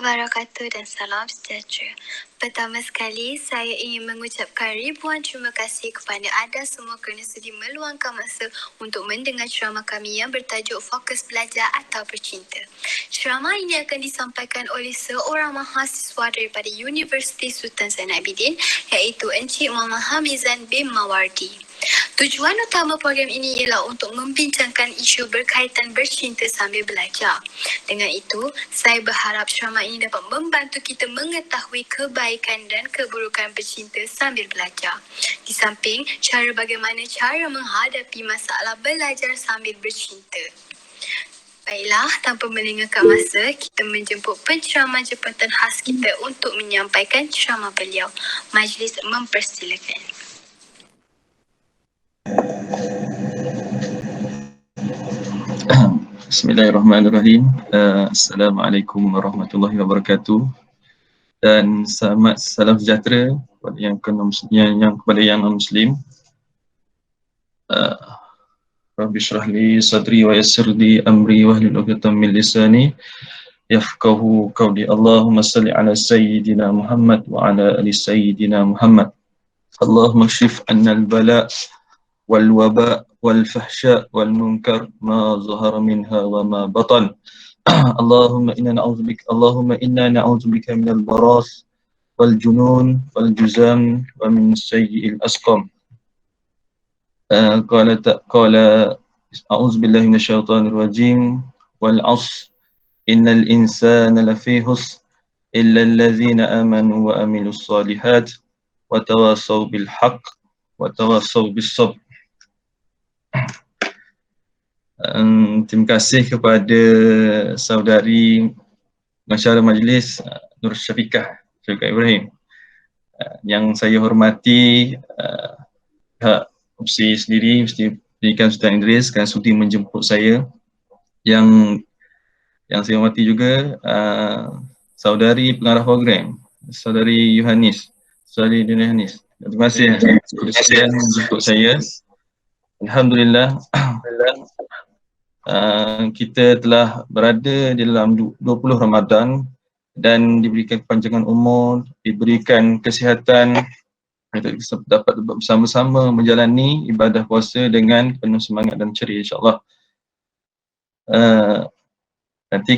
wabarakatuh dan salam sejahtera. Pertama sekali, saya ingin mengucapkan ribuan terima kasih kepada anda semua kerana sudi meluangkan masa untuk mendengar ceramah kami yang bertajuk Fokus Belajar atau Bercinta. Ceramah ini akan disampaikan oleh seorang mahasiswa daripada Universiti Sultan Zainuddin, iaitu Encik Muhammad Hamizan bin Mawardi. Tujuan utama program ini ialah untuk membincangkan isu berkaitan bercinta sambil belajar. Dengan itu, saya berharap ceramah ini dapat membantu kita mengetahui kebaikan dan keburukan bercinta sambil belajar. Di samping, bagaimana cara menghadapi masalah belajar sambil bercinta. Baiklah, tanpa melengahkan masa, kita menjemput penceramah jemputan khas kita untuk menyampaikan ceramah beliau. Majlis mempersilakan. Bismillahirrahmanirrahim. Assalamualaikum warahmatullahi wabarakatuh. Dan selamat salam sejahtera kepada kepada yang non-muslim. Rabbi shrah li sadri wa yassir li amri wahlul 'uqdatam min lisani yafqahu qawli. Allahumma shalli ala sayyidina Muhammad wa ala ali sayyidina Muhammad. Allahumma kshif 'anna al-bala wal waba wal fahsya wal munkar ma zahara minha wa ma batan. Allahumma inna na'udzubika minal baras wal junun wal juzam wa min sayyi'il asqam. Qala a'udzu billahi minasyaitonir rajim wal 'ashr innal insana lafi khusr illa allazina amanu wa amilus solihat wa tawassaw bil haqq wa tawassaw bis sabr. Terima kasih kepada saudari pengacara majlis Nur Syafiqah Ibrahim, yang saya hormati pihak opsi sendiri, Mesti Pendidikan Sultan Idris, kerana sudi menjemput saya. Yang saya hormati juga saudari pengarah program, saudari Yohanis. Terima kasih kerana menjemput saya. Alhamdulillah, kita telah berada di dalam 20 Ramadan dan diberikan kepanjangan umur, diberikan kesihatan, dapat bersama-sama menjalani ibadah puasa dengan penuh semangat dan ceria, insyaAllah. Nanti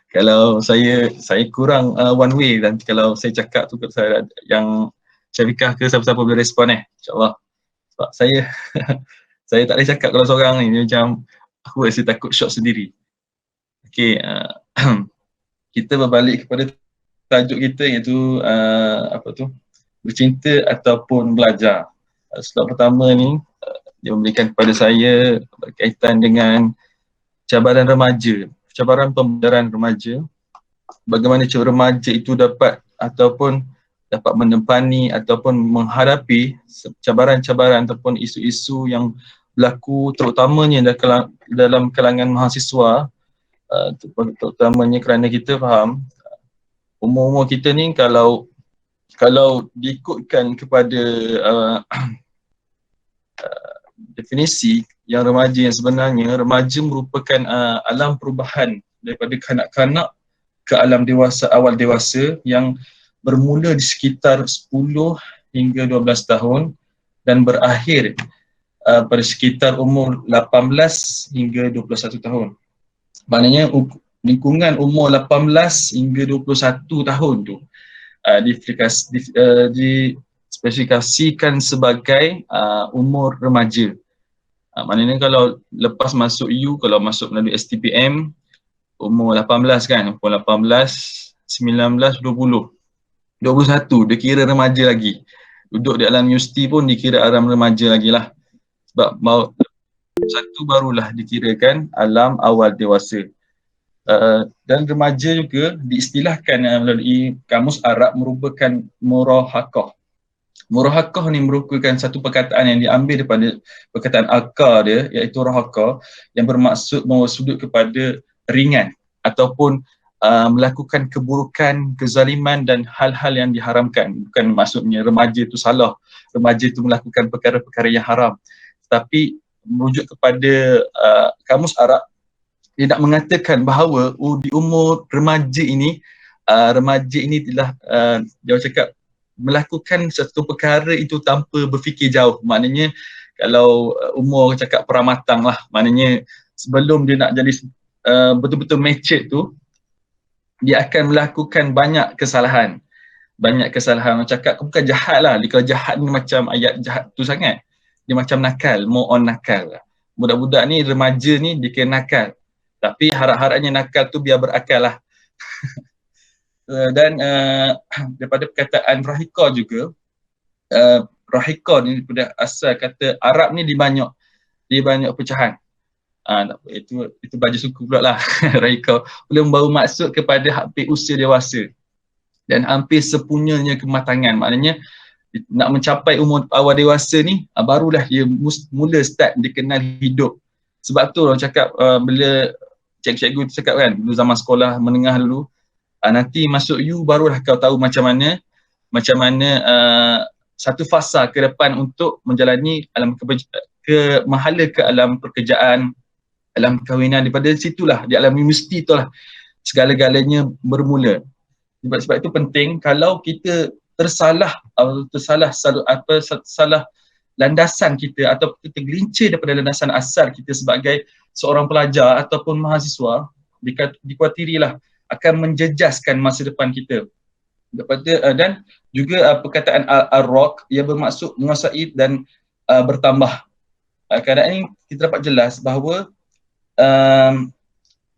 kalau saya kurang one way, nanti kalau saya cakap tu saya yang Syafiqah ke siapa-siapa boleh respon insyaAllah. Sebab saya tak boleh cakap kalau seorang ni, macam aku rasa takut shock sendiri. Okey, kita berbalik kepada tajuk kita, iaitu bercinta ataupun belajar. Slide pertama ni dia memberikan kepada saya berkaitan dengan cabaran remaja, cabaran pembelajaran remaja. Bagaimana cara remaja itu dapat menempani ataupun menghadapi cabaran-cabaran ataupun isu-isu yang berlaku, terutamanya dalam kalangan mahasiswa, terutamanya kerana kita faham umur-umur kita ni, kalau diikutkan kepada definisi yang remaja yang sebenarnya, remaja merupakan alam perubahan daripada kanak-kanak ke alam dewasa, awal dewasa, yang bermula di sekitar 10 hingga 12 tahun dan berakhir pada sekitar umur 18 hingga 21 tahun. Maknanya lingkungan umur 18 hingga 21 tahun tu dispesifikasikan sebagai umur remaja. Maknanya kalau lepas masuk U, kalau masuk melalui STPM, umur 18 kan, umur 18, 19, 20, 21 dia kira remaja lagi. Duduk di alam universiti pun dikira alam remaja lagi lah. Sebab satu barulah dikirakan alam awal dewasa. Dan remaja juga diistilahkan melalui Kamus Arab merupakan murahaqah. Murahaqah ni merupakan satu perkataan yang diambil daripada perkataan akar dia, iaitu rahaqah, yang bermaksud membawa sudut kepada ringan ataupun melakukan keburukan, kezaliman dan hal-hal yang diharamkan. Bukan maksudnya remaja itu salah, remaja itu melakukan perkara-perkara yang haram. Tapi merujuk kepada Kamus Arab, dia nak mengatakan bahawa di umur remaja ini telah dia cakap melakukan satu perkara itu tanpa berfikir jauh. Maknanya kalau umur cakap pramatang lah, maknanya sebelum dia nak jadi betul-betul matured tu, dia akan melakukan banyak kesalahan. Banyak kesalahan. Orang cakap bukan jahat lah. Kalau jahat ni macam ayat jahat tu sangat. Dia macam nakal, more on nakal. Budak-budak ni, remaja ni dia kena nakal. Tapi harap-harapnya nakal tu biar berakal lah. Dan daripada perkataan Rahika juga, Rahika ni daripada asal kata Arab ni dia banyak pecahan. Itu baju suku pula lah. Rahika boleh membawa maksud kepada hampir usia dewasa dan hampir sepunyanya kematangan. Maknanya nak mencapai umur awal dewasa ni barulah dia mula start dia kenal hidup. Sebab tu orang cakap bila cikgu cakap kan dulu zaman sekolah menengah dulu, nanti masuk U barulah kau tahu macam mana satu fasa ke depan untuk menjalani mahala ke alam pekerjaan, alam perkahwinan. Daripada situlah di alam universiti itulah segala-galanya bermula. Sebab itu penting kalau kita tersalah landasan kita atau kita tergelincir daripada landasan asal kita sebagai seorang pelajar ataupun mahasiswa, dikuatirilah akan menjejaskan masa depan kita. Dan juga perkataan ar-raq ia bermaksud menguasai dan bertambah. Keadaan ini kita dapat jelas bahawa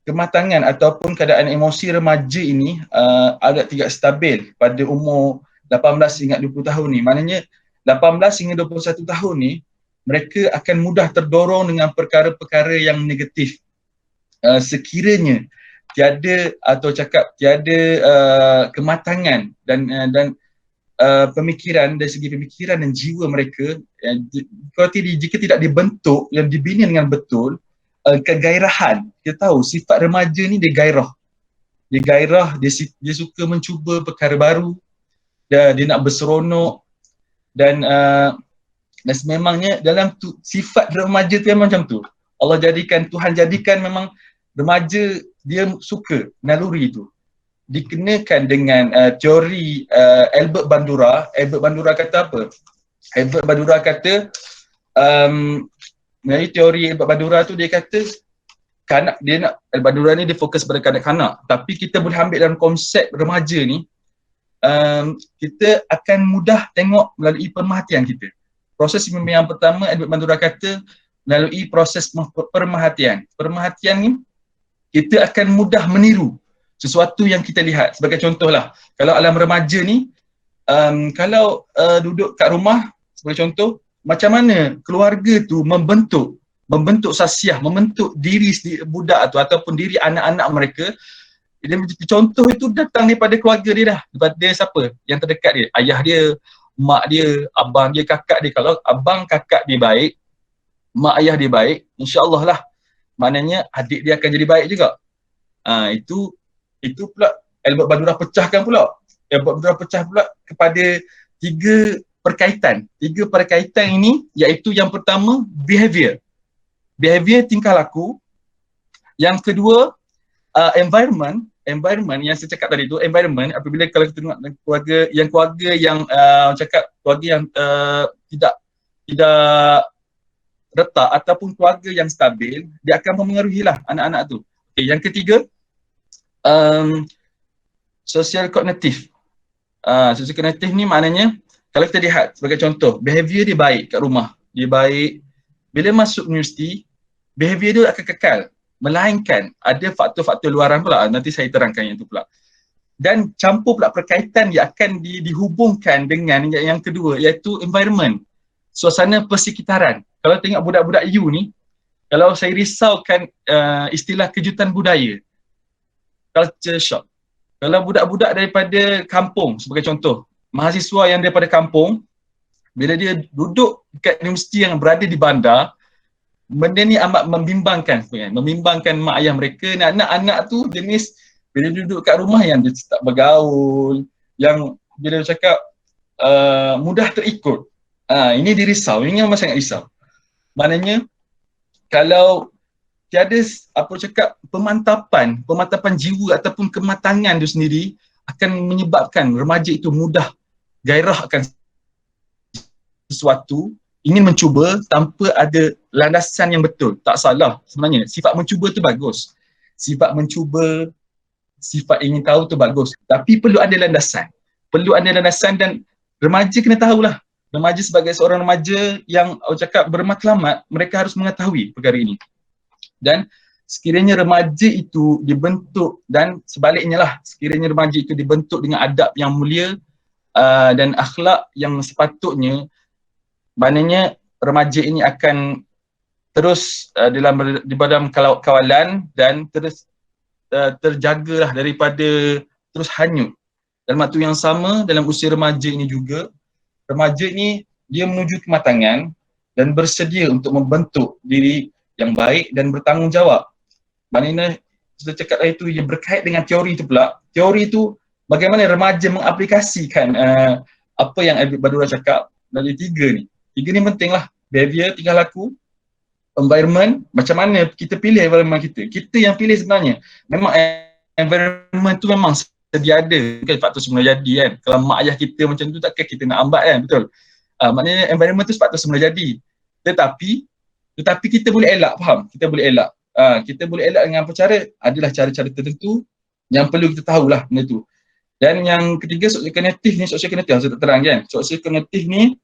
kematangan ataupun keadaan emosi remaja ini agak tidak stabil pada umur 18 hingga 20 tahun ni. Maknanya 18 hingga 21 tahun ni mereka akan mudah terdorong dengan perkara-perkara yang negatif. Sekiranya tiada kematangan dan pemikiran dari segi pemikiran dan jiwa mereka jika tidak dibentuk yang dibina dengan betul, kegairahan. Kita tahu sifat remaja ni dia gairah, dia suka mencuba perkara baru, dia nak berseronok dan sememangnya dalam sifat remaja tu memang macam tu. Tuhan jadikan memang remaja dia suka naluri itu. Dikenakan dengan teori Albert Bandura. Albert Bandura kata apa? Albert Bandura kata dari teori Albert Bandura tu dia kata Albert Bandura ni dia fokus pada kanak-kanak, tapi kita boleh ambil dalam konsep remaja ni, kita akan mudah tengok melalui pemerhatian kita. Proses yang pertama Albert Bandura kata melalui proses pemerhatian. Pemerhatian ni kita akan mudah meniru sesuatu yang kita lihat. Sebagai contohlah, kalau alam remaja ni, kalau duduk kat rumah, sebagai contoh, macam mana keluarga tu membentuk sasiah, membentuk diri budak tu ataupun diri anak-anak mereka. Contoh itu datang daripada keluarga dia dah, daripada siapa yang terdekat dia, ayah dia, mak dia, abang dia, kakak dia. Kalau abang kakak dia baik, mak ayah dia baik, insya-Allah lah, maknanya adik dia akan jadi baik juga. Itu pula Albert Bandura pecahkan pula. Albert Bandura pecah pula kepada tiga perkaitan ini, iaitu yang pertama behavior, tingkah laku. Yang kedua environment yang saya cakap tadi tu, environment. Apabila kalau kita tengok keluarga yang keluarga yang tidak retak ataupun keluarga yang stabil, dia akan memengaruhilah anak-anak tu. Okay, yang ketiga social cognitive. Social cognitive ni maknanya kalau kita lihat sebagai contoh, behavior dia baik kat rumah, dia baik, bila masuk universiti behavior dia akan kekal, melainkan ada faktor-faktor luaran pula, nanti saya terangkan yang tu pula. Dan campur pula perkaitan yang akan dihubungkan dengan yang kedua, iaitu environment, suasana persekitaran. Kalau tengok budak-budak U ni, kalau saya risaukan istilah kejutan budaya, culture shock. Kalau budak-budak daripada kampung, sebagai contoh, mahasiswa yang daripada kampung, bila dia duduk dekat universiti yang berada di bandar, benda ni amat membimbangkan mak ayah mereka. Anak-anak tu jenis bila duduk kat rumah yang dia tak bergaul, yang bila cakap mudah terikut. Ini dirisau, ini memang sangat risau. Maknanya kalau tiada apa cakap pemantapan jiwa ataupun kematangan itu sendiri akan menyebabkan remaja itu mudah gairah akan sesuatu, ingin mencuba tanpa ada landasan yang betul. Tak salah sebenarnya, sifat mencuba tu bagus, sifat mencuba, sifat ingin tahu tu bagus, tapi perlu ada landasan, dan remaja kena tahulah. Remaja sebagai seorang remaja yang cakap bermatlamat, mereka harus mengetahui perkara ini. Dan sekiranya remaja itu dibentuk, dan sebaliknya lah, sekiranya remaja itu dibentuk dengan adab yang mulia dan akhlak yang sepatutnya, maknanya remaja ini akan terus di dalam kawalan dan terus terjagalah daripada terus hanyut. Dalam waktu yang sama, dalam usia remaja ini juga, remaja ini dia menuju kematangan dan bersedia untuk membentuk diri yang baik dan bertanggungjawab. Maknanya kita cakap itu yang berkait dengan teori itu pula. Teori itu bagaimana remaja mengaplikasikan apa yang Albert Bandura cakap dari tiga ni. Tiga ni penting lah. Behavior, tingkah laku, environment, macam mana kita pilih environment kita. Kita yang pilih sebenarnya. Memang environment tu memang sedia ada. Bukan faktor semula jadi kan. Kalau mak ayah kita macam tu takkan kita nak ambat kan, betul. Maknanya environment tu faktor semula jadi. Tetapi kita boleh elak, faham? Kita boleh elak. Kita boleh elak dengan apa cara? Adalah cara-cara tertentu yang perlu kita tahulah benda tu. Dan yang ketiga, sosioognitif ni, saya tak terang kan. Sosioognitif ni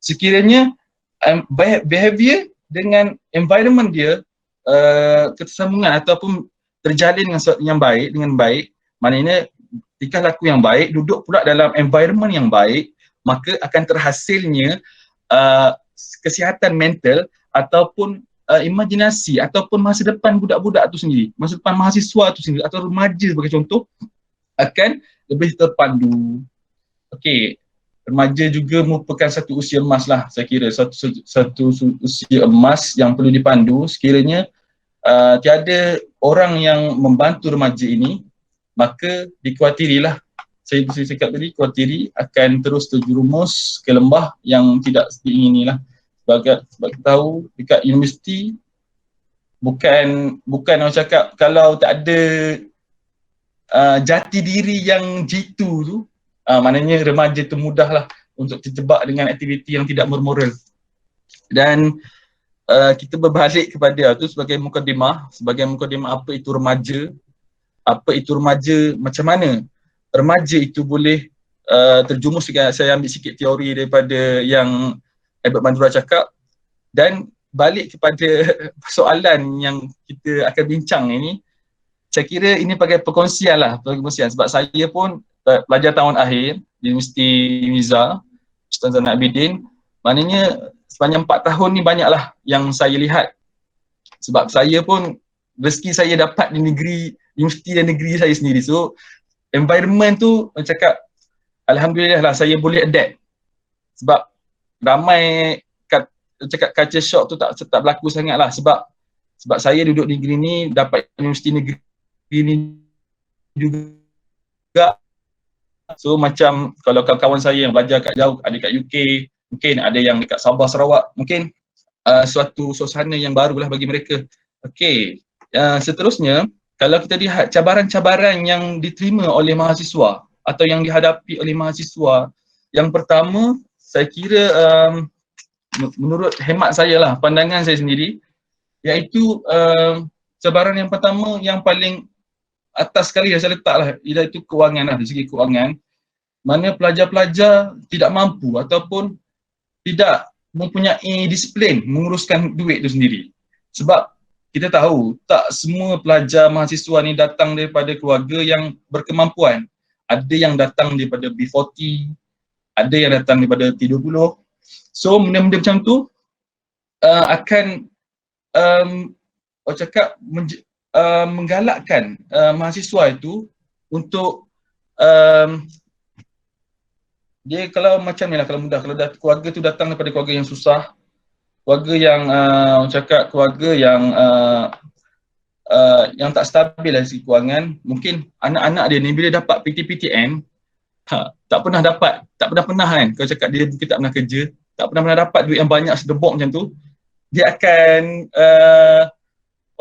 sekiranya behavior dengan environment dia ketersambungan ataupun terjalin dengan baik, maknanya tingkah laku yang baik, duduk pula dalam environment yang baik, maka akan terhasilnya kesihatan mental ataupun imajinasi ataupun masa depan budak-budak tu sendiri, masa depan mahasiswa tu sendiri atau remaja sebagai contoh akan lebih terpandu. Okey, remaja juga merupakan satu usia emas lah, saya kira satu usia emas yang perlu dipandu. Sekiranya tiada orang yang membantu remaja ini, maka dikuatirilah, saya cakap tadi, kuatiri akan terus terjerumus ke lembah yang tidak diingini lah. Sebab kita tahu dekat universiti bukan orang cakap kalau tak ada jati diri yang jitu tu, maknanya remaja tu mudahlah untuk terjebak dengan aktiviti yang tidak bermoral. Dan kita berbalik kepada tu sebagai mukadimah apa itu remaja, macam mana remaja itu boleh terjumus. Saya ambil sikit teori daripada yang Albert Bandura cakap, dan balik kepada persoalan yang kita akan bincang ini. Saya kira ini pakai perkongsian sebab saya pun pelajar tahun akhir di Universiti Miza, Ustaz Zainal Abidin. Maknanya sepanjang 4 tahun ni banyaklah yang saya lihat, sebab saya pun rezeki saya dapat di universiti dan negeri saya sendiri. So environment tu cakap alhamdulillah lah saya boleh adapt, sebab ramai cakap culture shock tu tak berlaku sangat lah, sebab saya duduk di negeri ni, dapat universiti negeri ni juga. So macam kalau kawan-kawan saya yang belajar kat jauh, ada kat UK, mungkin ada yang dekat Sabah, Sarawak, mungkin suatu suasana yang barulah bagi mereka. Okey, seterusnya kalau kita lihat cabaran-cabaran yang diterima oleh mahasiswa atau yang dihadapi oleh mahasiswa, yang pertama saya kira menurut hemat saya lah, pandangan saya sendiri, iaitu cabaran yang pertama yang paling atas sekali yang saya letak lah, iaitu kewangan lah. Dari segi kewangan, mana pelajar-pelajar tidak mampu ataupun tidak mempunyai disiplin menguruskan duit itu sendiri. Sebab kita tahu tak semua pelajar mahasiswa ni datang daripada keluarga yang berkemampuan. Ada yang datang daripada B40, ada yang datang daripada T20. So benda-benda macam tu akan menggalakkan mahasiswa itu untuk dia kalau macam ni lah, kalau mudah, kalau keluarga tu datang daripada keluarga yang susah, keluarga yang keluarga yang tak stabil dari segi kewangan, mungkin anak-anak dia ni bila dapat PTPTN, tak pernah kan, kalau cakap dia mungkin tak pernah kerja, tak pernah dapat duit yang banyak sedebok macam tu, dia akan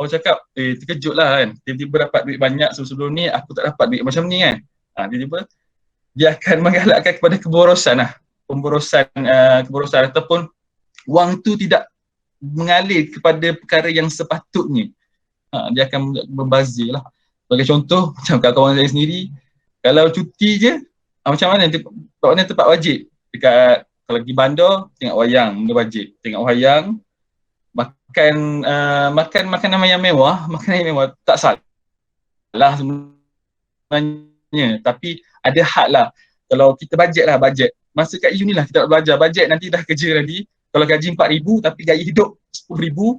orang cakap, terkejut lah kan. Tiba-tiba dapat duit banyak, sebelum ni aku tak dapat duit macam ni kan. Tiba-tiba dia akan menggalakkan kepada keborosan lah. Keborosan ataupun wang tu tidak mengalir kepada perkara yang sepatutnya. Dia akan membazir lah. Sebagai contoh, macam kawan-kawan saya sendiri, kalau cuti je, macam mana tempat wajib? Dekat, kalau pergi bandar, tengok wayang, benda wajib. Tengok wayang, makan makanan yang mewah, tak salah sebenarnya. Tapi ada had lah. Kalau kita bajet. Masa kat uni lah kita nak belajar. Bajet nanti dah kerja nanti. Kalau gaji 4,000 tapi gaya hidup 10,000,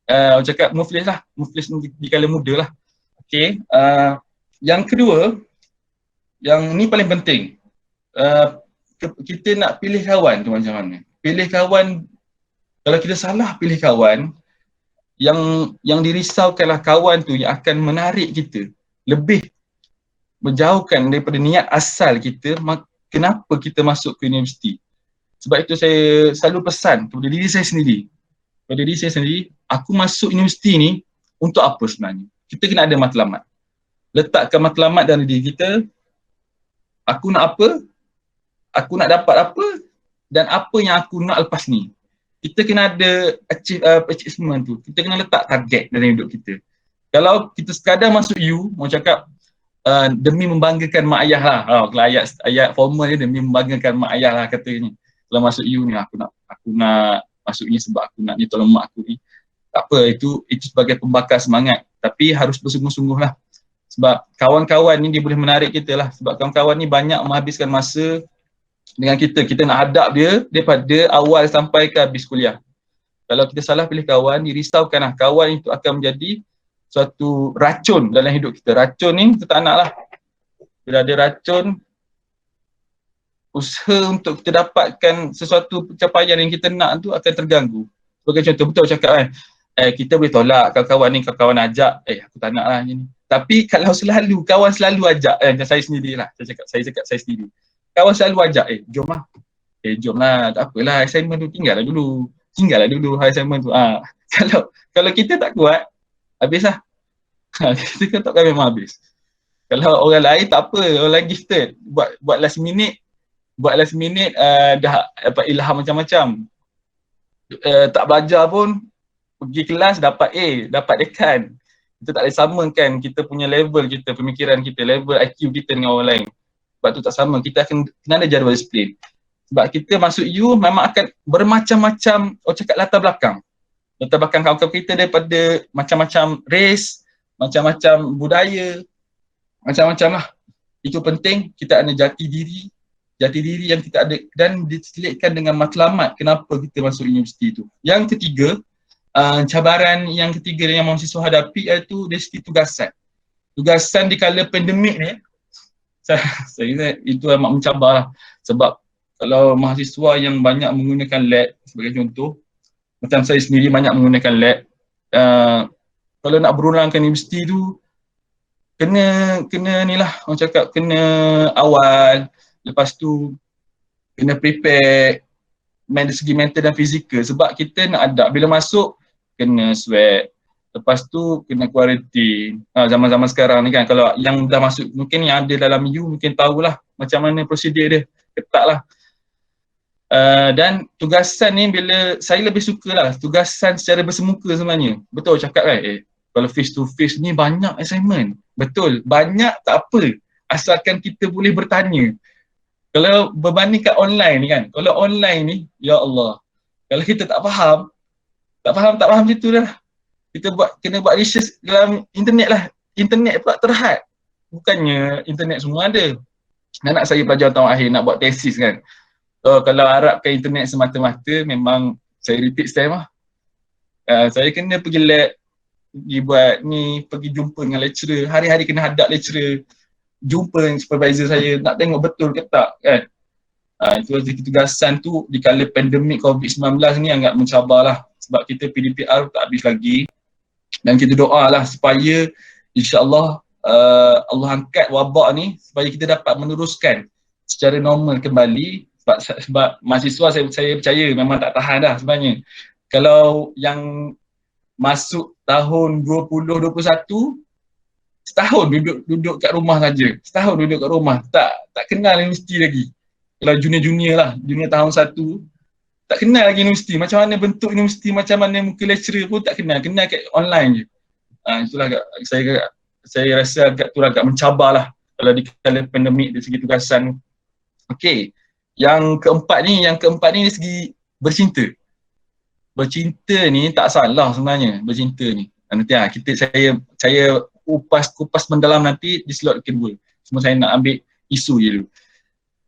orang cakap muflis lah. Muflis di kala muda lah. Okay. Yang kedua, yang ni paling penting. Kita nak pilih kawan tu macam mana? Pilih kawan, kalau kita salah pilih kawan, yang dirisaukanlah kawan tu yang akan menarik kita lebih menjauhkan daripada niat asal kita, kenapa kita masuk ke universiti. Sebab itu saya selalu pesan kepada diri saya sendiri. Aku masuk universiti ni untuk apa sebenarnya? Kita kena ada matlamat. Letakkan matlamat dalam diri kita, aku nak apa, aku nak dapat apa, dan apa yang aku nak lepas ni. Kita kena ada achievement tu. Kita kena letak target dalam hidup kita. Kalau kita sekadar masuk U, mau cakap demi membanggakan mak ayah lah. Kalau ayat formal ni demi membanggakan mak ayah lah katanya. Kalau masuk U ni aku nak masuk ni sebab aku nak ni tolong mak aku ni. Tak apa, itu sebagai pembakar semangat. Tapi harus bersungguh-sungguh lah. Sebab kawan-kawan ni dia boleh menarik kita lah. Sebab kawan-kawan ni banyak menghabiskan masa dengan kita. Kita nak hadap dia daripada awal sampai ke habis kuliah. Kalau kita salah pilih kawan, dirisaukan lah. Kawan itu akan menjadi suatu racun dalam hidup kita. Racun ni kita tak nak lah. Bila ada racun, usaha untuk kita dapatkan sesuatu pencapaian yang kita nak tu akan terganggu. Sebagai contoh, betul cakap kan, kita boleh tolak kawan-kawan ni, kawan ajak, aku tak nak lah ni. Tapi kalau kawan selalu ajak, macam saya sendiri lah, saya cakap saya sendiri. Kawan selalu ajak, jom lah. Jom lah, tak apalah, assignment tu tinggallah dulu assignment tu. Kalau kita tak kuat, habis lah. Kita tak memang habis. Kalau orang lain tak apa, orang lain gifted, buat last minute, dah dapat ilham macam-macam. Tak belajar pun, pergi kelas dapat A, dapat dekan. Kita tak boleh samakan kita punya level kita, pemikiran kita, level IQ kita dengan orang lain. Sebab tu tak sama, kita akan kena ada jadual disiplin. Sebab kita masuk U memang akan bermacam-macam, cakap latar belakang kawan-kawan kita daripada macam-macam race, macam-macam budaya, macam-macam lah. Itu penting, kita ada jati diri yang kita ada dan diselitkan dengan matlamat kenapa kita masuk universiti tu. Yang ketiga, cabaran yang ketiga yang mahasiswa hadapi iaitu dari segi tugasan. Tugasan di kala pandemik ni, saya ingat itu amat mencabar lah. Sebab kalau mahasiswa yang banyak menggunakan lab, sebagai contoh, macam saya sendiri banyak menggunakan lab, kalau nak berulangkan universiti tu, kena ni lah, orang cakap kena awal, lepas tu kena prepare dari segi mental dan fizikal. Sebab kita nak adapt, bila masuk kena swab, lepas tu kena kuarantin. Zaman-zaman sekarang ni kan, kalau yang dah masuk, mungkin yang ada dalam U mungkin tahulah macam mana prosedur dia, ketat lah. Dan tugasan ni bila saya lebih suka lah, tugasan secara bersemuka sebenarnya. Betul cakap kan, kalau face to face ni banyak assignment. Betul, banyak tak apa, asalkan kita boleh bertanya. Kalau berbanding kat online ni kan, kalau online ni, ya Allah, kalau kita tak faham macam tu dah. Kita kena buat research dalam internet lah. Internet pula terhad. Bukannya internet semua ada. Anak saya pelajar tahun akhir nak buat tesis kan. Kalau harapkan internet semata-mata, memang saya repeat time lah. Saya kena pergi lab, pergi jumpa dengan lecturer, hari-hari kena hadap lecturer, jumpa dengan supervisor saya, nak tengok betul ke tak kan. Itu tugasan tu di kala pandemik COVID-19 ni agak mencabar lah. Sebab kita PDPR tak habis lagi. Dan kita doa lah supaya insyaAllah Allah angkat wabak ni supaya kita dapat meneruskan secara normal kembali. Sebab mahasiswa saya percaya memang tak tahan dah sebenarnya. Kalau yang masuk tahun 2021, setahun duduk kat rumah saja. Setahun duduk kat rumah. Tak kenal universiti lagi. Kalau junior-junior lah, junior tahun 1, tak kenal lagi universiti. Macam mana bentuk universiti, macam mana muka lecturer pun tak kenal. Kenal kat online je. Itulah saya rasa agak mencabar lah kalau di kala pandemik dari segi tugasan. Okey. Yang keempat ni dari segi bercinta. Bercinta ni tak salah sebenarnya, bercinta ni. Nanti saya kupas mendalam nanti di slot kedua. Semua saya nak ambil isu je dulu.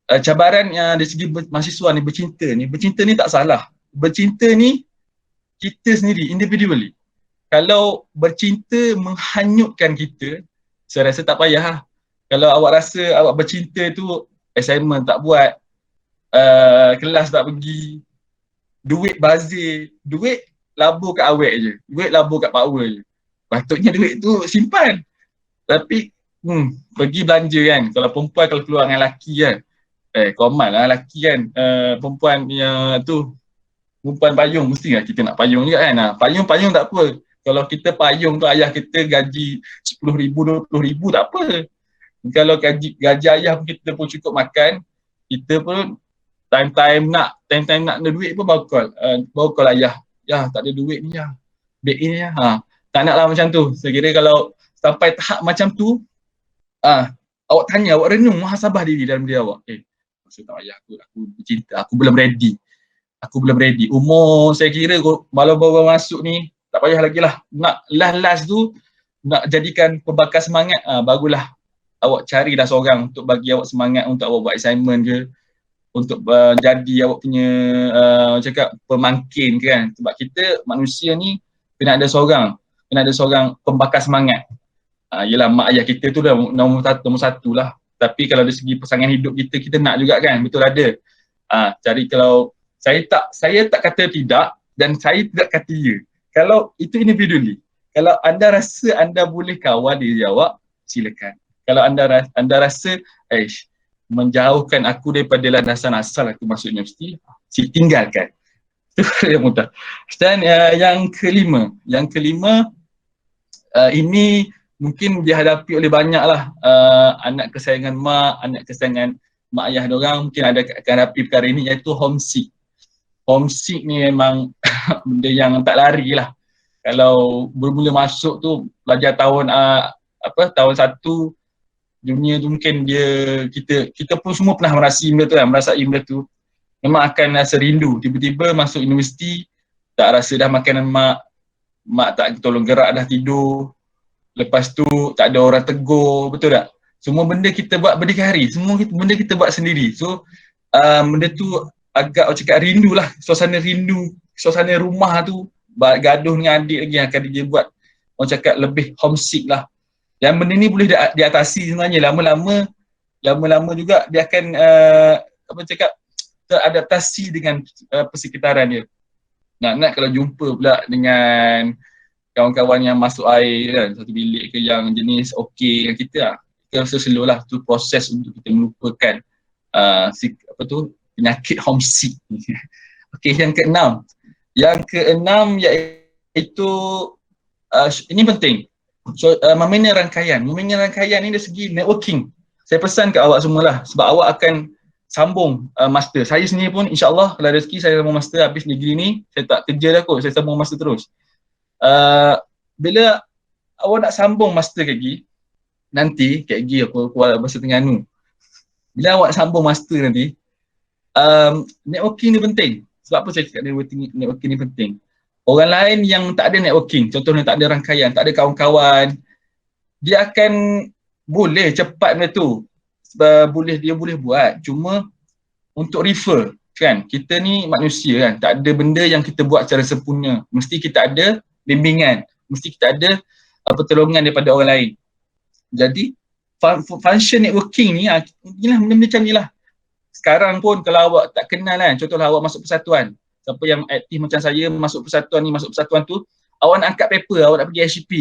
Cabaran yang dari segi mahasiswa ni, bercinta ni tak salah. Bercinta ni kita sendiri, individually. Kalau bercinta menghanyutkan kita, saya rasa tak payah lah. Kalau awak rasa awak bercinta tu, assignment tak buat, kelas tak pergi, duit bazir, duit labur kat awet je, duit labur kat power je. Patutnya duit tu simpan. Tapi pergi belanja kan. Kalau perempuan kalau keluar dengan lelaki kan, common lah lelaki kan, perempuan yang tu, perempuan payung, mesti lah kita nak payung juga kan. Payung tak apa. Kalau kita payung tu ayah kita gaji 10,000, 20,000 tak apa. Kalau gaji ayah pun kita pun cukup makan, kita pun time-time nak ada duit pun bawa call ayah. Ya, tak ada duit ni ya. Back in ya. Tak nak lah macam tu. Saya kira kalau sampai tahap macam tu, awak tanya, awak renung muhasabah diri dalam diri awak. Maksud tak ayah aku bercinta, aku belum ready. Umur saya kira baru masuk ni, tak payah lagi lah. Nak last tu, nak jadikan pembakar semangat, barulah awak carilah seorang untuk bagi awak semangat untuk awak buat assignment ke, untuk jadi awak punya cakap pemangkin kan. Sebab kita manusia ni kena ada seorang pembakar semangat. Yelah mak ayah kita tu dah nombor satu lah. Tapi kalau dari segi pasangan hidup kita nak juga kan, betul ada. Cari kalau saya tak kata tidak dan saya tidak kata ya. Kalau itu individually. Kalau anda rasa anda boleh kawal diri awak, silakan. Kalau anda rasa menjauhkan aku daripada landasan asal aku masuk universiti, tinggalkan. Itu yang mudah. Dan yang kelima ini mungkin dihadapi oleh banyaklah anak kesayangan mak ayah diorang, mungkin akan hadapi perkara ini, iaitu homesick. Homesick ni memang benda yang tak lari lah. Kalau bermula masuk tu pelajar tahun tahun 1 junior tu, mungkin kita pun semua pernah merasai benda tu. Memang akan rasa rindu. Tiba-tiba masuk universiti, tak rasa dah makanan mak tak tolong gerak dah tidur. Lepas tu tak ada orang tegur, betul tak? Semua benda kita buat berdikari, semua benda kita buat sendiri. So benda tu agak cakap rindu lah, suasana rumah tu, gaduh dengan adik lagi yang akan dia buat orang cakap lebih homesick lah. Yang benda ni boleh diatasi sebenarnya. Lama-lama juga dia akan teradaptasi dengan persekitaran dia. Nak kalau jumpa pula dengan kawan-kawan yang masuk air kan, satu bilik ke yang jenis okey dengan kita rasa slow lah tu proses untuk kita melupakan penyakit homesick. Okey, yang keenam iaitu ini penting. So memanage rangkaian ni dari segi networking. Saya pesan ke awak semualah, sebab awak akan sambung master. Saya sendiri pun insyaAllah kalau rezeki saya sambung master habis degree ni, saya tak kerja dah kot, saya sambung master terus. Bila awak nak sambung master lagi nanti, aku keluar bahasa Terengganu. Bila awak sambung master nanti, networking ni penting. Sebab apa saya cakap networking ni penting? Orang lain yang tak ada networking, contohnya tak ada rangkaian, tak ada kawan-kawan, dia akan boleh cepat benda tu. Dia boleh buat, cuma untuk refer kan, kita ni manusia kan, tak ada benda yang kita buat secara sempurna. Mesti kita ada bimbingan, mesti kita ada pertolongan daripada orang lain. Jadi function networking ni inilah benda-benda macam ni lah. Sekarang pun kalau awak tak kenal kan, contohlah awak masuk persatuan, siapa yang aktif macam saya masuk persatuan tu, awak nak angkat paper, awak nak pergi HCP,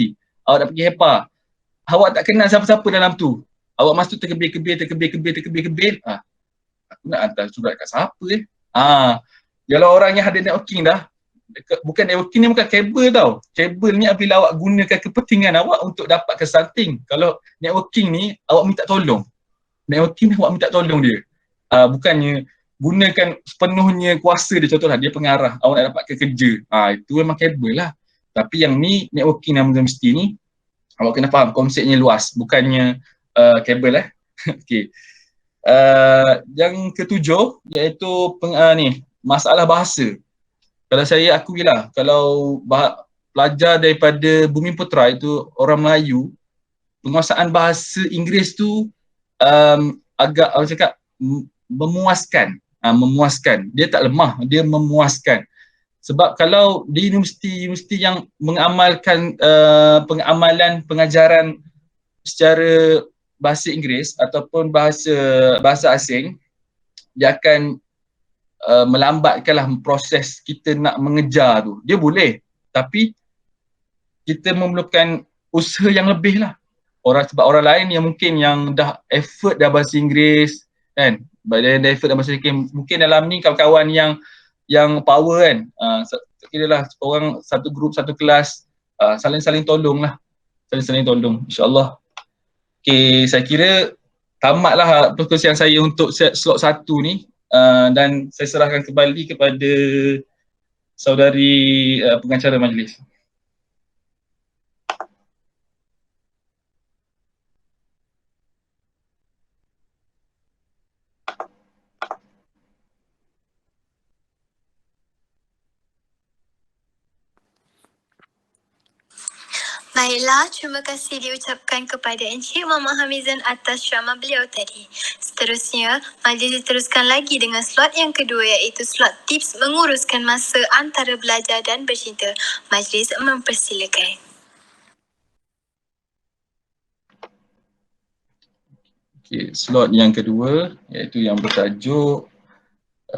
awak nak pergi HEPA, awak tak kenal siapa-siapa dalam tu, awak masuk terkebir-kebir, aku nak hantar surat kat siapa Kalau orang yang ada networking dah, bukan networking ni bukan kabel tau. Kabel ni apabila awak gunakan kepentingan awak untuk dapatkan something. Kalau networking ni awak minta tolong. Networking ni awak minta tolong dia. Bukannya gunakan sepenuhnya kuasa dia, contohlah dia pengarah, awak nak dapatkan kerja. Itu memang kabel lah. Tapi yang ni networking yang mesti ni awak kena faham konsepnya luas, bukannya kabel Okey. Yang ketujuh iaitu masalah bahasa. Kalau saya akuilah, kalau pelajar daripada Bumi Putra itu orang Melayu, penguasaan bahasa Inggeris tu agak orang cakap memuaskan. Memuaskan. Dia tak lemah, dia memuaskan. Sebab kalau di universiti yang mengamalkan pengamalan pengajaran secara bahasa Inggeris ataupun bahasa asing, dia akan melambatkanlah proses kita nak mengejar tu. Dia boleh, tapi kita memerlukan usaha yang lebih lah. Sebab orang lain yang mungkin yang dah effort dah bahasa Inggeris kan, dah effort dah bahasa Inggeris, mungkin dalam ni kawan-kawan yang power kan, kira lah orang satu grup, satu kelas, saling-saling tolong lah, saling-saling tolong, insyaAllah. Okay, saya kira tamatlah perkongsian saya untuk slot 1 ni, dan saya serahkan kembali kepada saudari pengacara majlis. Baiklah, terima kasih diucapkan kepada Encik Muhammad Hamizan atas ceramah beliau tadi. Seterusnya, majlis diteruskan lagi dengan slot yang kedua iaitu slot tips menguruskan masa antara belajar dan bercinta. Majlis mempersilakan. Okay, slot yang kedua iaitu yang bertajuk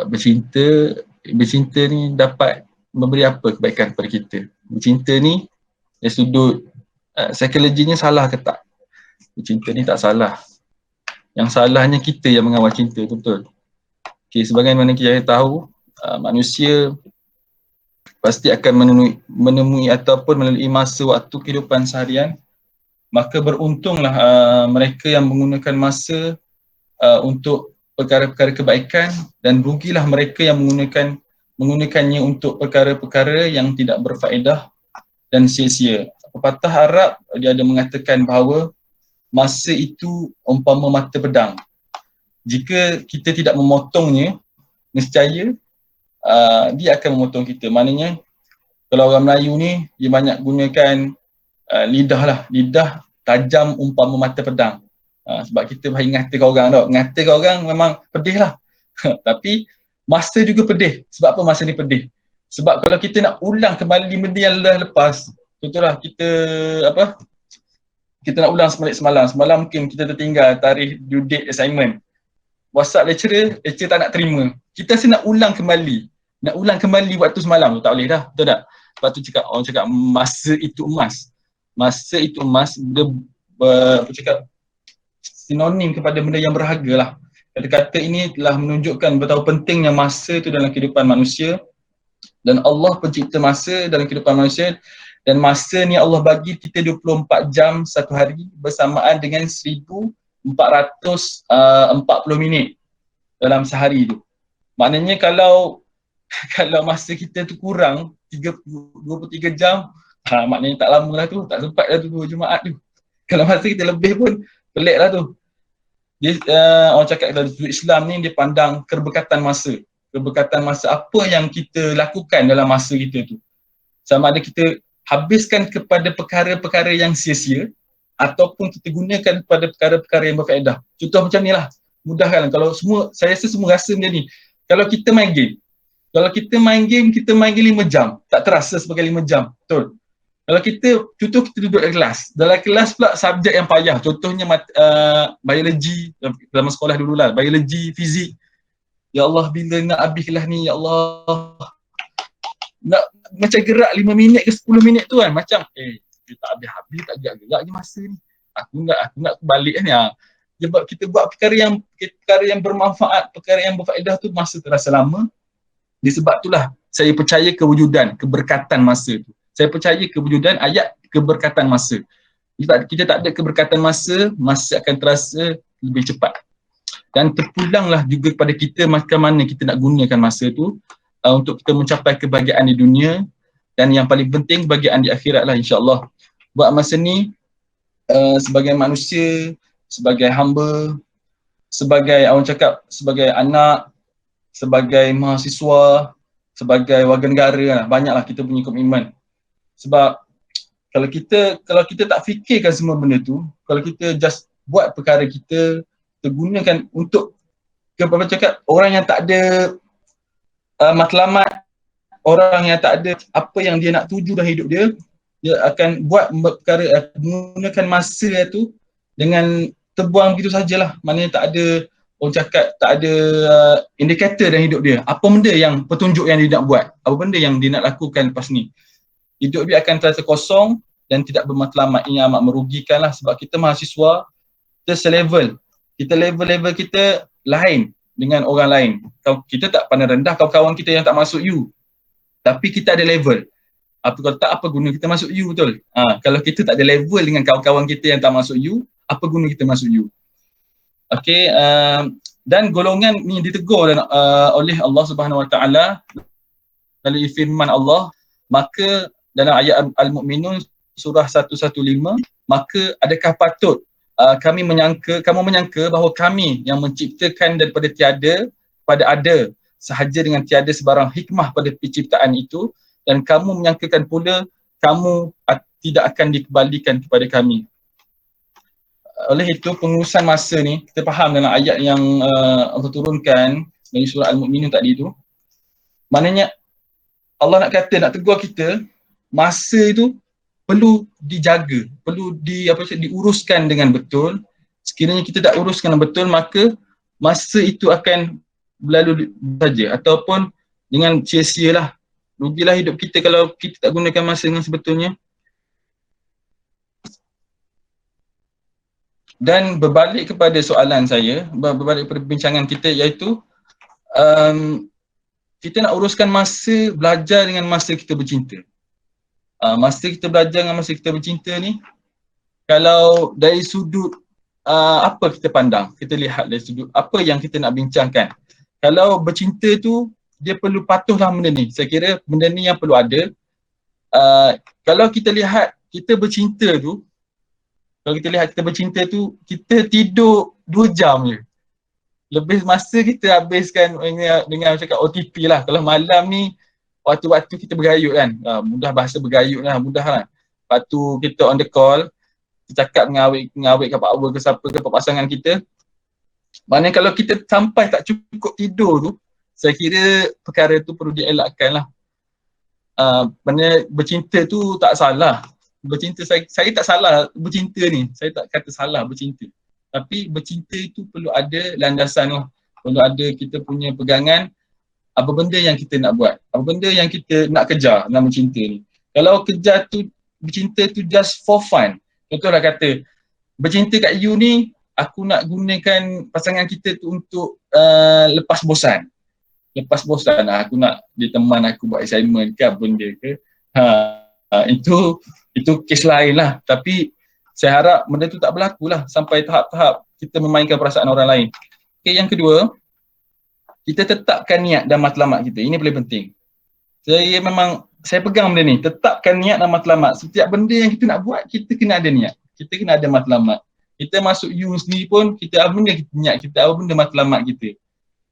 bercinta. Bercinta ni dapat memberi apa kebaikan kepada kita? Bercinta ni dari sudut psikologinya salah ke tak? Bercinta ni tak salah. Yang salahnya kita yang mengawal cinta, betul. Okay, sebagaimana kita tahu, manusia pasti akan menemui ataupun melalui masa waktu kehidupan seharian. Maka beruntunglah mereka yang menggunakan masa untuk perkara-perkara kebaikan, dan rugilah mereka yang menggunakannya untuk perkara-perkara yang tidak berfaedah dan sia-sia. Pepatah Arab dia ada mengatakan bahawa masa itu umpama mata pedang. Jika kita tidak memotongnya, nescaya dia akan memotong kita. Maknanya kalau orang Melayu ni dia banyak gunakan lidah lah. Lidah tajam umpama mata pedang. Sebab kita baik ngatakan orang tau. Ngatakan orang memang pedih lah. Tapi masa juga pedih. Sebab apa masa ni pedih? Sebab kalau kita nak ulang kembali benda yang dah lepas, contohlah kita nak ulang semalam mungkin kita tertinggal tarikh due date assignment. WhatsApp lecturer tak nak terima. Kita rasa nak ulang kembali waktu semalam tu, tak boleh dah, betul tak? Sebab tu orang cakap masa itu emas. Masa itu emas, dia sinonim kepada benda yang berharga lah. Kata-kata ini telah menunjukkan betapa pentingnya masa itu dalam kehidupan manusia. Dan Allah pencipta masa dalam kehidupan manusia, dan masa ni Allah bagi kita 24 jam satu hari bersamaan dengan 1440 minit dalam sehari tu. Maknanya kalau masa kita tu kurang 23 jam, maknanya tak lama lah tu, tak sempat lah tu Jumaat tu. Kalau masa kita lebih pun pelik lah tu. Dia, orang cakap dalam Islam ni dia pandang keberkatan masa. Keberkatan masa, apa yang kita lakukan dalam masa kita tu. Sama ada kita habiskan kepada perkara-perkara yang sia-sia ataupun kita gunakan kepada perkara-perkara yang berfaedah. Contoh macam ni lah, mudah kan. Kalau saya rasa semua rasa macam ni. Kalau kita main game, kita main game 5 jam, tak terasa sebagai 5 jam, betul. Kalau kita duduk dalam kelas pula subjek yang payah, contohnya biologi, dalam sekolah dululah, biologi, fizik. Ya Allah, bila nak habislah ni, ya Allah. Nak macam gerak 5 minit ke 10 minit tu kan, macam dia tak habis-habis, tak gerak je masa ni. Aku nak balik ni. Sebab kita buat perkara yang bermanfaat, perkara yang berfaedah tu, masa terasa lama. Disebab itulah saya percaya kewujudan keberkatan masa tu. Saya percaya kewujudan ayat keberkatan masa. Kita tak ada keberkatan masa, masa akan terasa lebih cepat. Dan terpulanglah juga kepada kita macam mana kita nak gunakan masa tu untuk kita mencapai kebahagiaan di dunia, dan yang paling penting kebahagiaan di akhirat lah, insyaAllah. Buat masa ni sebagai manusia, sebagai hamba, sebagai orang cakap, sebagai anak, sebagai mahasiswa, sebagai warga negara lah, banyaklah kita punya komitmen. Sebab kalau kita tak fikirkan semua benda tu, kalau kita just buat perkara kita gunakan untuk apa cakap, orang yang tak ada matlamat, orang yang tak ada apa yang dia nak tuju dalam hidup dia, dia akan buat perkara, menggunakan masa tu dengan terbuang begitu sajalah. Maknanya tak ada, orang cakap tak ada indikator dalam hidup dia. Apa benda yang petunjuk yang dia nak buat, apa benda yang dia nak lakukan lepas ni. Hidup dia akan terasa kosong dan tidak bermatlamat. Ini amat merugikan lah, sebab kita mahasiswa, kita selevel. Kita level kita lain dengan orang lain. Kita tak pandang rendah kawan-kawan kita yang tak masuk U. Tapi kita ada level. Kalau tak, apa guna kita masuk U, betul? Kalau kita tak ada level dengan kawan-kawan kita yang tak masuk U, apa guna kita masuk U? Okay, dan golongan ni ditegur oleh Allah Subhanahu Wa Taala melalui firman Allah, maka dalam ayat Al-Mu'minun surah 115, maka adakah patut kamu menyangka bahawa kami yang menciptakan daripada tiada pada ada, sahaja dengan tiada sebarang hikmah pada penciptaan itu, dan kamu menyangkakan pula kamu tidak akan dikembalikan kepada kami. Oleh itu, pengurusan masa ni, kita faham dalam ayat yang Allah turunkan dari surah Al-Mu'minun tadi tu, maknanya Allah nak kata, nak tegur kita, masa itu perlu dijaga, perlu diuruskan dengan betul. Sekiranya kita tak uruskan dengan betul, maka masa itu akan berlalu saja, ataupun dengan sia-sialah. Rugilah hidup kita kalau kita tak gunakan masa dengan sebetulnya. Dan berbalik kepada soalan saya, berbalik kepada perbincangan kita, iaitu kita nak uruskan masa belajar dengan masa kita bercinta. Masa kita belajar dengan masa kita bercinta ni, kalau dari sudut apa kita pandang, kita lihat dari sudut apa yang kita nak bincangkan. Kalau bercinta tu, dia perlu patuhlah benda ni. Saya kira benda ni yang perlu ada. Kalau kita lihat kita bercinta tu, kita tidur 2 jam je. Lebih masa kita habiskan dengan cakap OTP lah. Kalau malam ni, waktu-waktu kita bergayut kan, mudah bahasa bergayut lah, mudah lah. Lepas tu kita on the call, kita cakap dengan awet ke Pak Awal ke siapa ke pasangan kita. Maknanya kalau kita sampai tak cukup tidur tu, saya kira perkara tu perlu dielakkan lah. Maknanya bercinta tu tak salah. Bercinta, saya tak salah bercinta ni, saya tak kata salah bercinta. Tapi bercinta itu perlu ada landasan lah. Perlu ada kita punya pegangan, apa benda yang kita nak buat, apa benda yang kita nak kejar dalam bercinta ni. Kalau kejar tu, bercinta tu just for fun. Contohlah kata, bercinta kat you ni, aku nak gunakan pasangan kita tu untuk lepas bosan. Lepas bosan, aku nak dia teman aku buat assignment ke apa benda ke. Itu kes lain lah. Tapi saya harap benda tu tak berlaku lah sampai tahap-tahap kita memainkan perasaan orang lain. Okay, yang kedua, kita tetapkan niat dan matlamat kita. Ini paling penting. Saya pegang benda ni, tetapkan niat dan matlamat. Setiap benda yang kita nak buat, kita kena ada niat. Kita kena ada matlamat. Kita masuk U sendiri pun, kita apa benda kita niat, kita apa benda matlamat kita.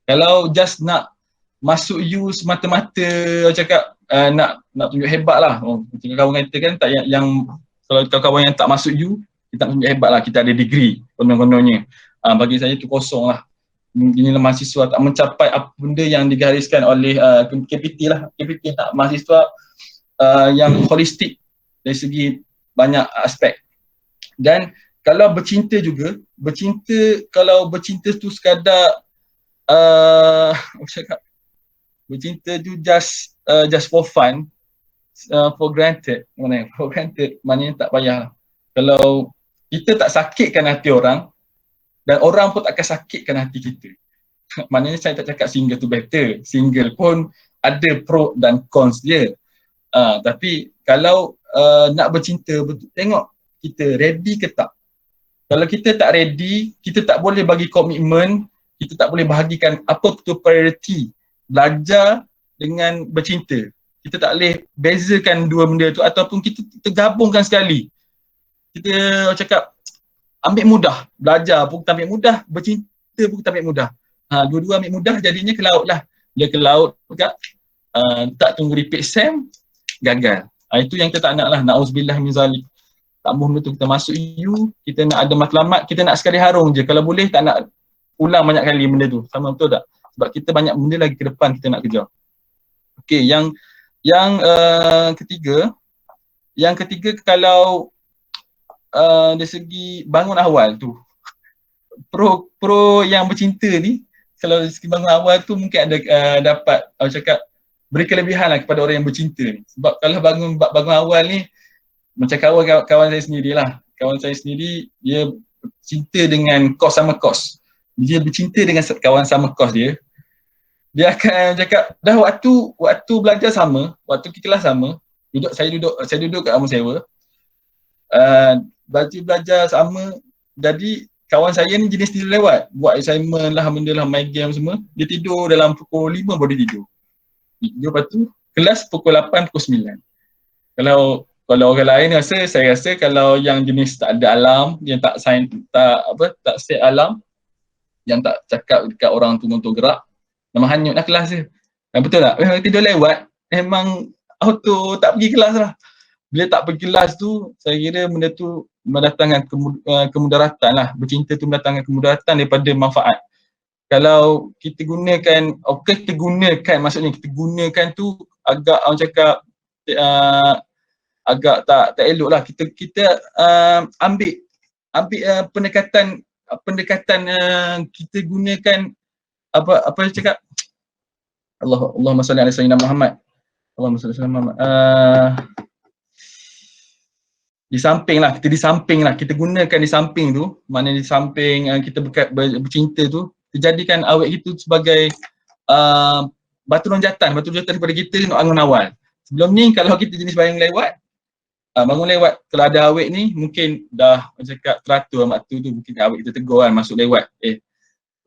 Kalau just nak masuk U semata-mata, cakap nak tunjuk hebat lah. Kawan kita kan, tak yang kalau kawan-kawan yang tak masuk U, kita tak tunjuk hebat lah, kita ada degree konon-kononnya. Bagi saya tu kosong lah. Inilah mahasiswa tak mencapai apa benda yang digariskan oleh KPT lah. KPT tak mahasiswa yang holistik dari segi banyak aspek. Dan kalau bercinta juga, kalau bercinta tu sekadar bercinta tu just for fun, for granted, maknanya tak payah. Kalau kita tak sakitkan hati orang, dan orang pun tak akan sakitkan hati kita. Maknanya saya tak cakap single tu better. Single pun ada pro dan cons dia. Tapi kalau nak bercinta, tengok kita ready ke tak. Kalau kita tak ready, kita tak boleh bagi komitmen, kita tak boleh bahagikan apa betul priority belajar dengan bercinta. Kita tak boleh bezakan dua benda tu ataupun kita gabungkan sekali. Kita cakap ambil mudah, belajar pun kita ambil mudah, bercinta pun kita ambil mudah. Dua-dua ambil mudah, jadinya ke laut lah. Dia ke laut juga, tak tunggu repeat SEM, gagal. Itu yang kita tak nak lah, na'uzubillah min zalik. Tak mahu benda tu, kita masuk EU, kita nak ada matlamat, kita nak sekali harung je. Kalau boleh tak nak ulang banyak kali benda tu. Sama betul tak? Sebab kita banyak benda lagi ke depan kita nak kejar. Okey, yang ketiga, kalau dari segi bangun awal tu, pro yang bercinta ni, kalau dari segi bangun awal tu mungkin ada dapat cakap beri kelebihan lah kepada orang yang bercinta ni. Sebab kalau bangun awal ni, macam kawan saya sendirilah. Kawan saya sendiri, dia cinta dengan kos sama kos. Dia bercinta dengan kawan sama kos dia. Dia akan cakap, dah waktu belajar sama, waktu kita kelas sama, saya duduk kat rumah sewa. Belajar sama, jadi kawan saya ni jenis tidur lewat. Buat assignment lah, benda lah, main game semua. Dia tidur dalam pukul 5 baru dia tidur. Lepas tu, kelas pukul 8, pukul 9. Kalau orang lain saya rasa kalau yang jenis tak ada alarm, yang tak set alarm, yang tak cakap dekat orang tu untuk gerak, memang hanyutlah kelas dia. Betul tak? Memang tidur lewat, memang auto tak pergi kelas lah. Bila tak pergi kelas tu, saya kira benda tu mendatangkan kemudaratan lah. Bercinta tu mendatangkan kemudaratan daripada manfaat. Kalau kita gunakan, maksudnya kita gunakan tu agak orang cakap agak tak elok lah. Kita ambil pendekatan kita gunakan apa cakap Allahumma salli ala sayyidina Muhammad. Allahumma salli ala Muhammad. Di samping lah, kita gunakan di samping tu, maknanya di samping kita bercinta tu, kita jadikan awet itu sebagai batu lonjatan daripada kita untuk bangun awal. Sebelum ni kalau kita jenis bangun lewat, kalau ada awet ni mungkin dah cakap teratur amat tu mungkin awet kita tegur kan, masuk lewat.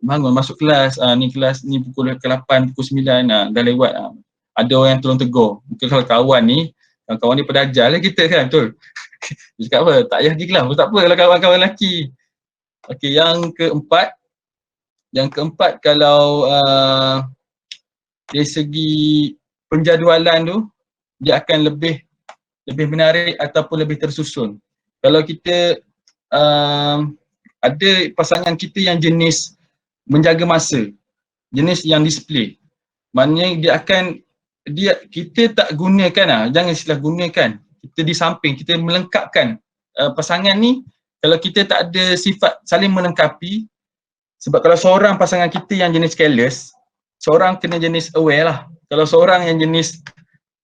Bangun, masuk kelas, kelas ni pukul 8, pukul 9, dah lewat. Ada orang yang tolong tegur. Mungkin kalau kawan ni pada ajar lah kita kan, betul? Dia cakap apa? Tak payah pergi kelas, tak apa kalau kawan-kawan lelaki. Okey, yang keempat kalau dari segi penjadualan tu, dia akan lebih menarik ataupun lebih tersusun. Kalau kita ada pasangan kita yang jenis menjaga masa, jenis yang display, maknanya kita tak gunakan jangan istilah gunakan, kita di samping, kita melengkapkan pasangan ni. Kalau kita tak ada sifat saling melengkapi, sebab kalau seorang pasangan kita yang jenis careless, seorang kena jenis aware lah. Kalau seorang yang jenis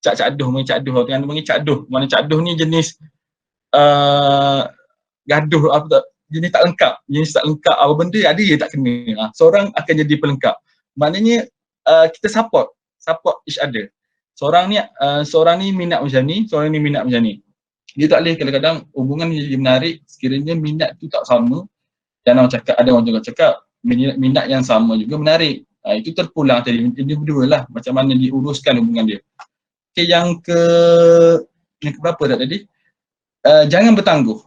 cak-caduh, orang panggil cakduh, mana cakduh ni jenis gaduh, jenis tak lengkap, apa benda ada dia tak kena. Seorang akan jadi pelengkap. Maknanya kita support each other. Seorang ni minat macam ni, seorang ni minat macam ni. Dia tak boleh kadang-kadang hubungan ni jadi menarik sekiranya minat tu tak sama. Dan ada orang juga cakap minat yang sama juga menarik. Itu terpulang tadi, individual lah macam mana diuruskan hubungan dia. Okay, yang keberapa tadi? Jangan bertangguh.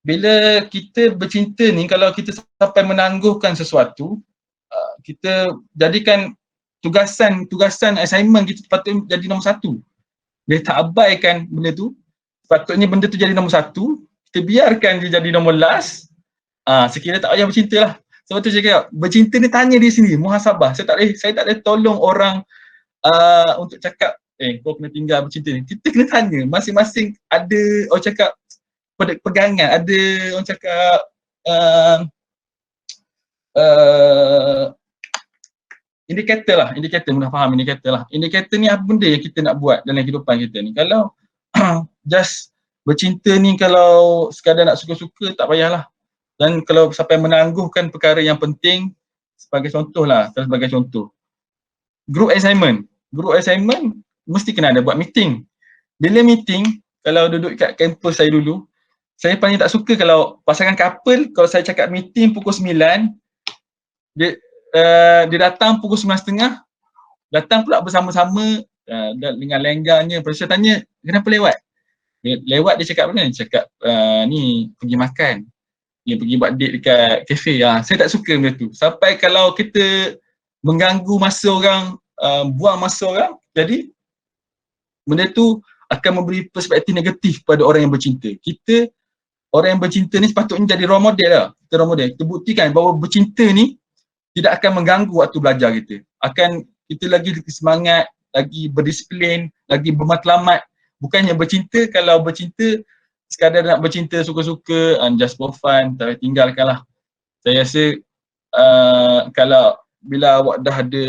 Bila kita bercinta ni, kalau kita sampai menangguhkan sesuatu, kita jadikan tugasan assignment kita patut jadi nombor satu. Bila tak abaikan benda tu, sepatutnya benda tu jadi nombor satu, kita biarkan dia jadi nombor last, sekiranya tak payah bercinta lah. Sebab tu saya cakap, bercinta ni tanya di sini, muhasabah. Saya tak boleh tolong orang untuk cakap, kau kena tinggal bercinta ni. Kita kena tanya, masing-masing ada orang cakap pegangan, ada orang cakap indikator, mudah faham indikator lah. Indikator ni apa benda yang kita nak buat dalam kehidupan kita ni. Kalau just bercinta ni, kalau sekadar nak suka-suka, tak payahlah. Dan kalau sampai menangguhkan perkara yang penting, sebagai contoh, group assignment mesti kena ada buat meeting. Bila meeting, kalau duduk kat kampus saya dulu, saya paling tak suka kalau pasangan couple, kalau saya cakap meeting pukul 9, dia datang pukul 9.30, datang pula bersama-sama dengan lenggangnya. Lepas saya tanya, kenapa lewat? Lewat dia cakap apa kan? Dia cakap ni pergi makan. Dia pergi buat date dekat kafe. Saya tak suka benda tu. Sampai kalau kita mengganggu masa orang, buang masa orang, jadi benda tu akan memberi perspektif negatif pada orang yang bercinta. Kita, orang yang bercinta ni sepatutnya jadi role model lah. Kita role model. Kita buktikan bahawa bercinta ni tidak akan mengganggu waktu belajar kita. Akan kita lagi semangat, lagi berdisiplin, lagi bermatlamat. Bukannya bercinta, kalau bercinta, sekadar nak bercinta suka-suka, just for fun, tak tinggalkanlah. Saya rasa kalau bila awak dah ada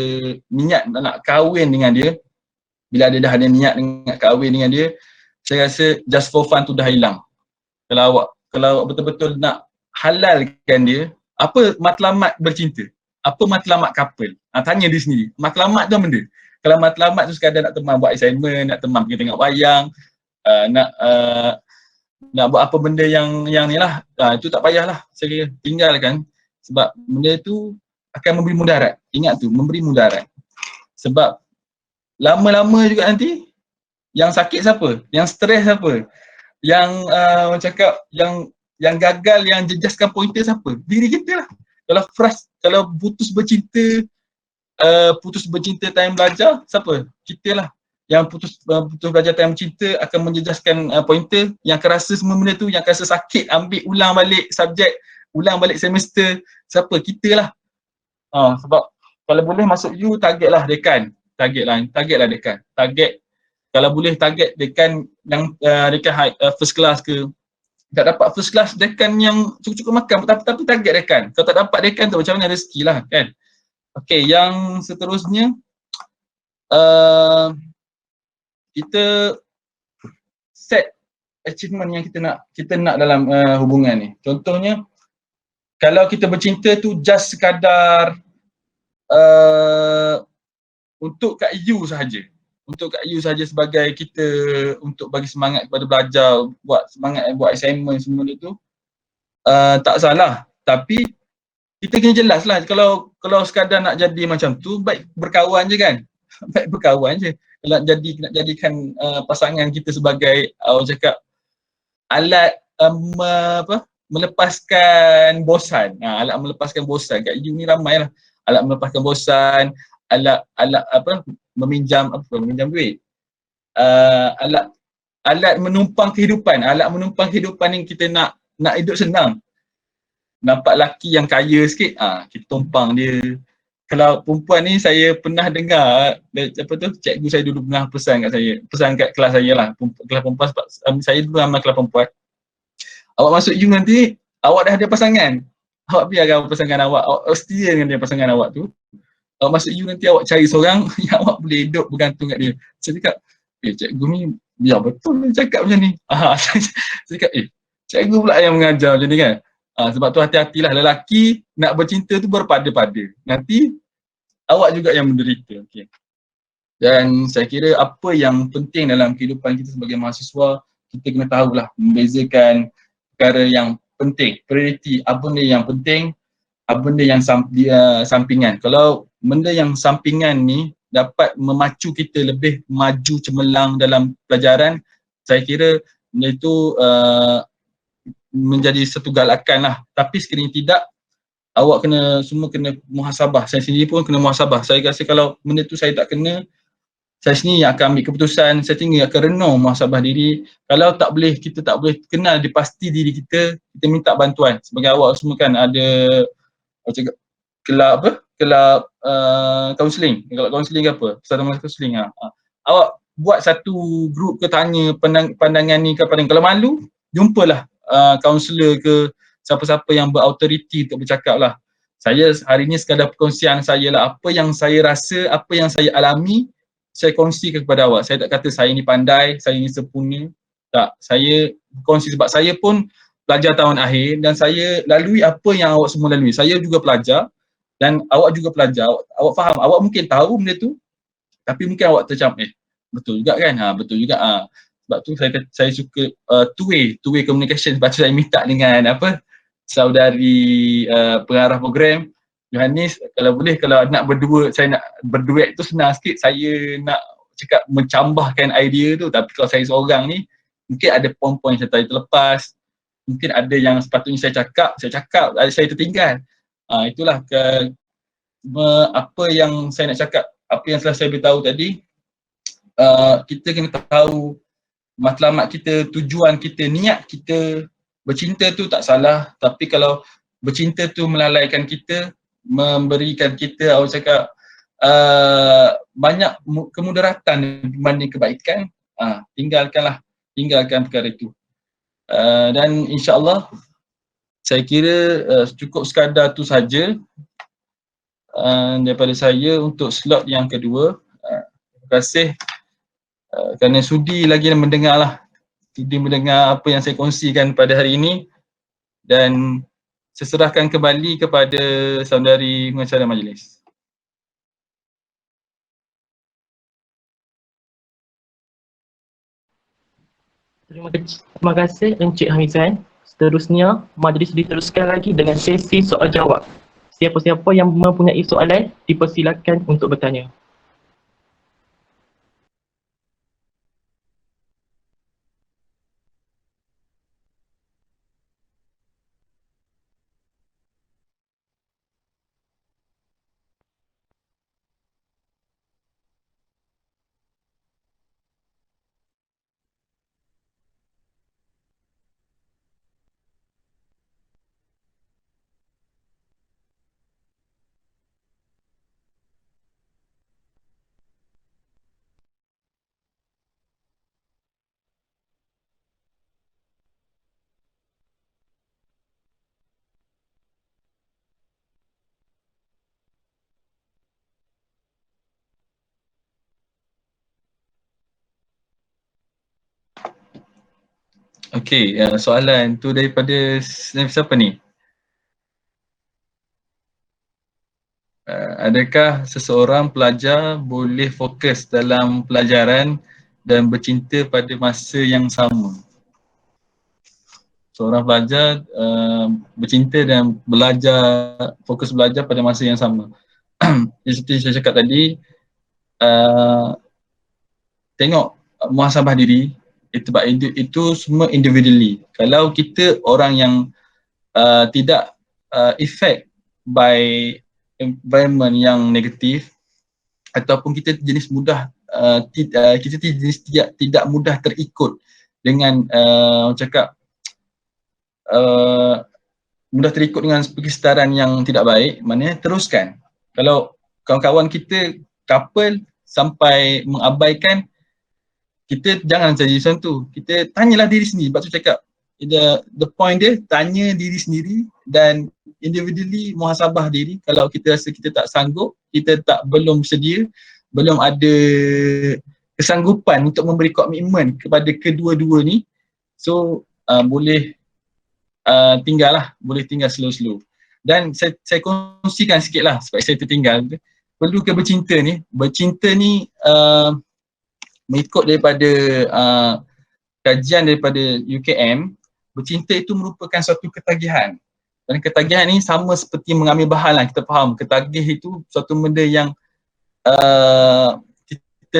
niat nak kahwin dengan dia, bila dia dah ada niat nak kahwin dengan dia, saya rasa just for fun tu dah hilang. Kalau awak betul-betul nak halalkan dia, apa matlamat bercinta? Apa matlamat couple? Tanya dia sendiri. Matlamat tu apa benda? Kalau matlamat tu sekadar nak teman buat assignment, nak teman pergi tengok wayang, nak buat apa benda yang ni lah, itu tak payahlah. Saya tinggalkan, sebab benda tu akan memberi mudarat. Ingat tu, memberi mudarat. Sebab lama-lama juga nanti yang sakit siapa? Yang stres siapa? Yang cakap yang gagal, yang jejaskan pointer siapa? Diri kita lah. Kalau putus bercinta time belajar, siapa? Kita lah. Yang putus belajar time cinta akan menjejaskan pointer, yang kerasa semua benda tu, yang kerasa sakit ambil ulang balik subjek, ulang balik semester, siapa? Kita lah. Sebab kalau boleh masuk U, targetlah dekan. Targetlah dekan. Kalau boleh target dekan yang dekan first class ke. Tak dapat first class, dekan yang cukup-cukup makan, tapi target dekan. Kalau tak dapat dekan tu macam mana, rezeki lah kan. Okey, yang seterusnya kita set achievement yang kita nak dalam hubungan ni. Contohnya, kalau kita bercinta tu just sekadar untuk kat you sahaja. Untuk kat you sahaja sebagai kita untuk bagi semangat kepada belajar, buat semangat buat assignment semua tu, tak salah. Tapi kita kena jelas lah, kalau sekadar nak jadi macam tu, baik berkawan je kan. Baik berkawan je. Kalau nak jadikan pasangan kita sebagai orang cakap alat melepaskan bosan. Alat melepaskan bosan. Kat you ni ramai lah. Alat melepaskan bosan, alat meminjam duit. Alat menumpang kehidupan. Alat menumpang kehidupan yang kita nak hidup senang. Nampak lelaki yang kaya sikit, kita tumpang dia. Kalau perempuan ni, saya pernah dengar cikgu saya dulu pernah pesan kat kelas saya lah, kelas perempuan, sebab saya dulu amal kelas perempuan. Awak masuk U nanti, awak dah ada pasangan. Awak biarkan pasangan awak setia dengan dia, pasangan awak tu. Awak masuk U nanti, awak cari seorang yang awak boleh hidup bergantung kat dia. Saya cakap, cikgu ni biar betul dia cakap macam ni. Saya cakap, cikgu pula yang mengajar macam ni kan. Sebab tu hati-hatilah, lelaki nak bercinta tu berpada-pada. Nanti awak juga yang menderita. Okay. Dan saya kira apa yang penting dalam kehidupan kita sebagai mahasiswa, kita kena tahulah membezakan perkara yang penting, prioriti, apa benda yang penting, apa benda yang sampingan. Kalau benda yang sampingan ni dapat memacu kita lebih maju cemerlang dalam pelajaran, saya kira benda itu menjadi satu galakan lah. Tapi sekiranya tidak, awak semua kena muhasabah. Saya sendiri pun kena muhasabah. Saya rasa kalau benda tu saya tak kena, saya sendiri yang akan ambil keputusan, saya tinggal akan renung muhasabah diri. Kalau kita tak boleh kenal di pasti diri kita minta bantuan. Sebagai awak semua kan ada kelab kaunseling. Kalau kaunseling ke apa? Persatuan kaunseling. Awak buat satu grup ke, tanya pandangan ni ke pandangan. Kalau malu, jumpalah kaunselor ke siapa-siapa yang berautoriti untuk bercakap lah. Saya hari ni sekadar perkongsian saya lah, apa yang saya rasa, apa yang saya alami, saya kongsikan kepada awak. Saya tak kata saya ni pandai, saya ni sempurna. Tak, saya kongsi sebab saya pun pelajar tahun akhir dan saya lalui apa yang awak semua lalui. Saya juga pelajar dan awak juga pelajar. Awak faham, awak mungkin tahu benda tu, Tapi mungkin awak tercam, betul juga kan, betul juga. Sebab tu saya suka two way communication. Sebab tu saya minta dengan saudari pengarah program Yohanis, kalau boleh, kalau nak berdua, saya nak berduet tu senang sikit. Saya nak cakap mencambahkan idea tu, tapi kalau saya seorang ni mungkin ada poin-poin yang saya terlepas, mungkin ada yang sepatutnya saya cakap, ada saya tertinggal. Itulah apa yang saya nak cakap, apa yang telah saya beritahu tadi. Kita kena tahu matlamat kita, tujuan kita, niat kita. Bercinta tu tak salah, tapi kalau bercinta tu melalaikan kita, memberikan kita, awak cakap, banyak kemudaratan dibanding kebaikan, tinggalkan perkara itu. Dan insyaAllah saya kira cukup sekadar tu saja daripada saya untuk slot yang kedua. Terima kasih kerana sudi lagi mendengar apa yang saya kongsikan pada hari ini, dan saya serahkan kembali kepada saudari pengacara majlis. Terima kasih Encik Hamizan. Seterusnya, majlis diteruskan lagi dengan sesi soal jawab. Siapa-siapa yang mempunyai soalan dipersilakan untuk bertanya. Okey, soalan tu daripada siapa ni? Adakah seseorang pelajar boleh fokus dalam pelajaran dan bercinta pada masa yang sama? Seorang pelajar bercinta dan fokus belajar pada masa yang sama. Seperti saya cakap tadi, tengok muhasabah diri, itu semua individually. Kalau kita orang yang tidak affect by environment yang negatif, ataupun kita jenis mudah kita jenis tidak mudah terikut dengan mudah terikut dengan persekitaran yang tidak baik, maknanya teruskan. Kalau kawan-kawan kita couple sampai mengabaikan, kita jangan jadi macam tu. Kita tanyalah diri sendiri. Sebab tu cakap, the point dia, tanya diri sendiri dan individually muhasabah diri. Kalau kita rasa kita tak sanggup, kita belum sedia, belum ada kesanggupan untuk memberi komitmen kepada kedua-dua ni, so boleh tinggal slow-slow. Dan saya kongsikan sikit lah sebab saya tertinggal. Perlu ke bercinta ni? Bercinta ni mengikut daripada kajian daripada UKM, bercinta itu merupakan suatu ketagihan. Dan ketagihan ni sama seperti mengambil bahan lah, kita faham. Ketagih itu suatu benda yang kita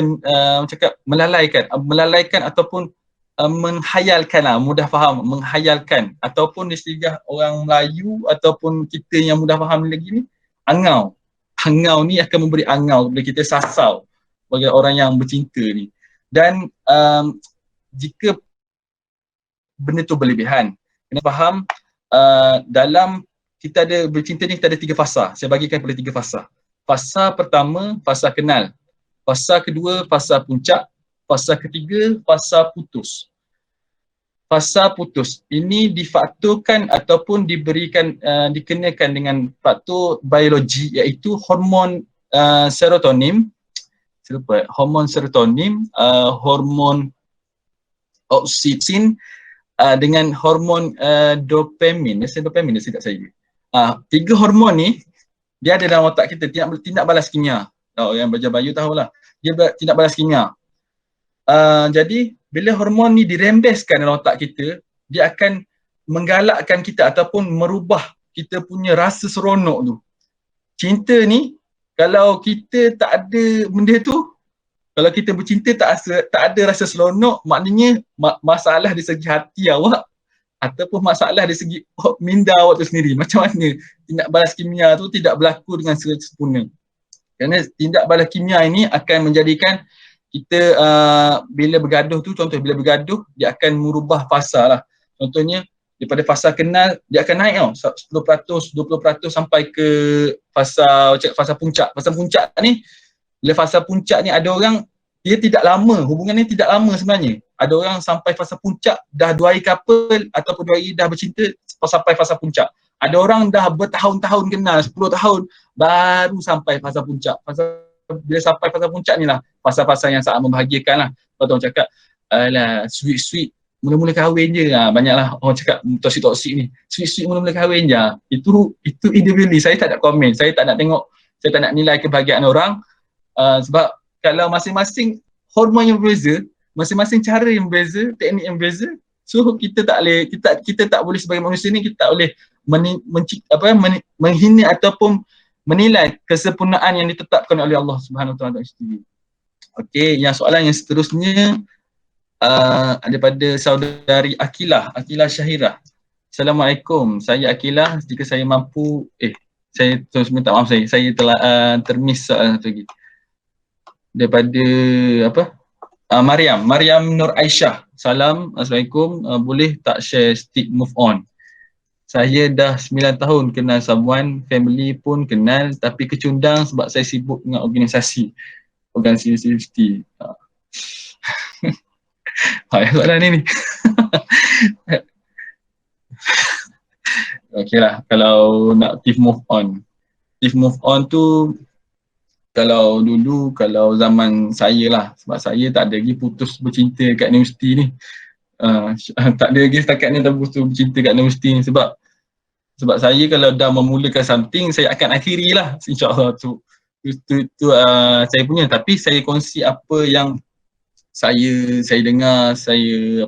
cakap melalaikan ataupun menghayalkan lah, mudah faham, menghayalkan. Ataupun istilah orang Melayu ataupun kita yang mudah faham lagi ni, angau. Angau ni akan memberi angau bila kita sasau bagi orang yang bercinta ni. Dan jika benda tu berlebihan, kena faham dalam kita ada bercinta ni, kita ada 3 fasa. Saya bagikan pada 3 fasa. Fasa pertama, fasa kenal. Fasa kedua, fasa puncak. Fasa ketiga, fasa putus. Fasa putus ini difaktorkan ataupun dikenakan dengan faktor biologi, iaitu hormon serotonin, hormon serotonin, hormon oksitosin dengan hormon dopamin. Dopamin dekat saya. 3 hormon ni dia ada dalam otak kita, tindak balas kimia. yang belajar bio tahulah. Dia tindak balas kimia. Jadi bila hormon ni dirembeskan dalam otak kita, dia akan menggalakkan kita ataupun merubah kita punya rasa seronok tu. Cinta ni, kalau kita tak ada benda tu, kalau kita bercinta tak ada rasa seronok, maknanya masalah dari segi hati awak ataupun masalah dari segi minda awak tu sendiri. Macam mana tindak balas kimia tu tidak berlaku dengan sempurna. Kerana tindak balas kimia ini akan menjadikan kita bila bergaduh tu, contoh bila bergaduh, dia akan merubah fasa lah. Contohnya daripada fasa kenal, dia akan naik tau, 10%, 20% sampai ke fasa puncak. Fasa puncak ni, bila fasa puncak ni ada orang, dia tidak lama, hubungan ni tidak lama sebenarnya. Ada orang sampai fasa puncak, dah 2 hari couple ataupun 2 hari dah bercinta sampai fasa puncak. Ada orang dah bertahun-tahun kenal, 10 tahun, baru sampai fasa puncak. Bila sampai fasa puncak ni lah, fasa-fasa yang sangat membahagiakan lah. Kalau orang cakap, alah sweet-sweet, mula-mula kahwin je. Banyaklah orang cakap toksik-toksik ni. Sweet-sweet mula-mula kahwin je. Itu individually, saya tak nak komen, saya tak nak tengok, saya tak nak nilai kebahagiaan orang. Sebab kalau masing-masing hormon yang berbeza, masing-masing cara yang berbeza, teknik yang berbeza, so kita tak boleh sebagai manusia ni, kita tak boleh menghina ataupun menilai kesempurnaan yang ditetapkan oleh Allah Subhanahu Wa Taala sendiri. Okey, yang soalan yang seterusnya daripada saudari Akilah Syahirah. Assalamualaikum. Saya Akilah, jika saya mampu saya terus minta maaf, saya telah termiss soalan satu lagi. Daripada Maryam Nur Aisyah. Salam, Assalamualaikum. Boleh tak share stick move on? Saya dah 9 tahun kenal someone, family pun kenal, tapi kecundang sebab saya sibuk dengan organisasi. Soalan ni. Okey lah, kalau nak tips move on. Tips move on tu, kalau dulu, kalau zaman saya lah, sebab saya tak ada lagi putus bercinta kat universiti ni. Tak ada lagi setakat ni tak putus bercinta kat universiti ni, sebab saya kalau dah memulakan something, saya akan akhiri lah, insyaAllah tu saya punya. Tapi saya kongsi apa yang saya dengar, saya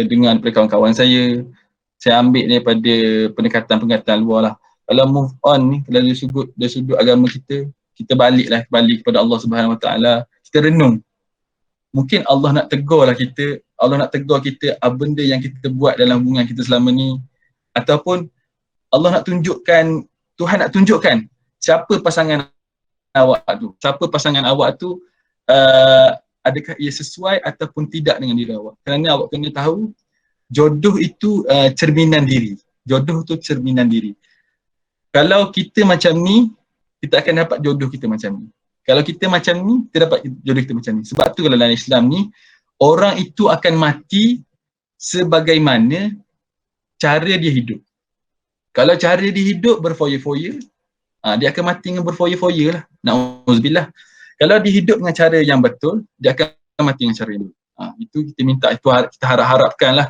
dengar daripada kawan-kawan saya ambil daripada pendekatan luar lah. Kalau move on ni, kalau dari sudut agama kita balik kepada Allah Subhanahu Wa Taala, kita renung. Mungkin Allah nak tegur kita apa benda yang kita buat dalam hubungan kita selama ni, ataupun Allah nak tunjukkan, Tuhan nak tunjukkan siapa pasangan awak tu, adakah ia sesuai ataupun tidak dengan diri awak. Kerana awak kena tahu, jodoh itu cerminan diri. Kalau kita macam ni, kita akan dapat jodoh kita macam ni. Kalau kita macam ni, kita dapat jodoh kita macam ni. Sebab tu kalau dalam Islam ni, orang itu akan mati sebagaimana cara dia hidup. Kalau cara dia hidup berfoya-foya, dia akan mati dengan berfoya-foya lah. Na'udzubillah. Kalau dia hidup dengan cara yang betul, dia akan mati dengan cara yang betul. Itu kita minta, itu kita harapkan lah.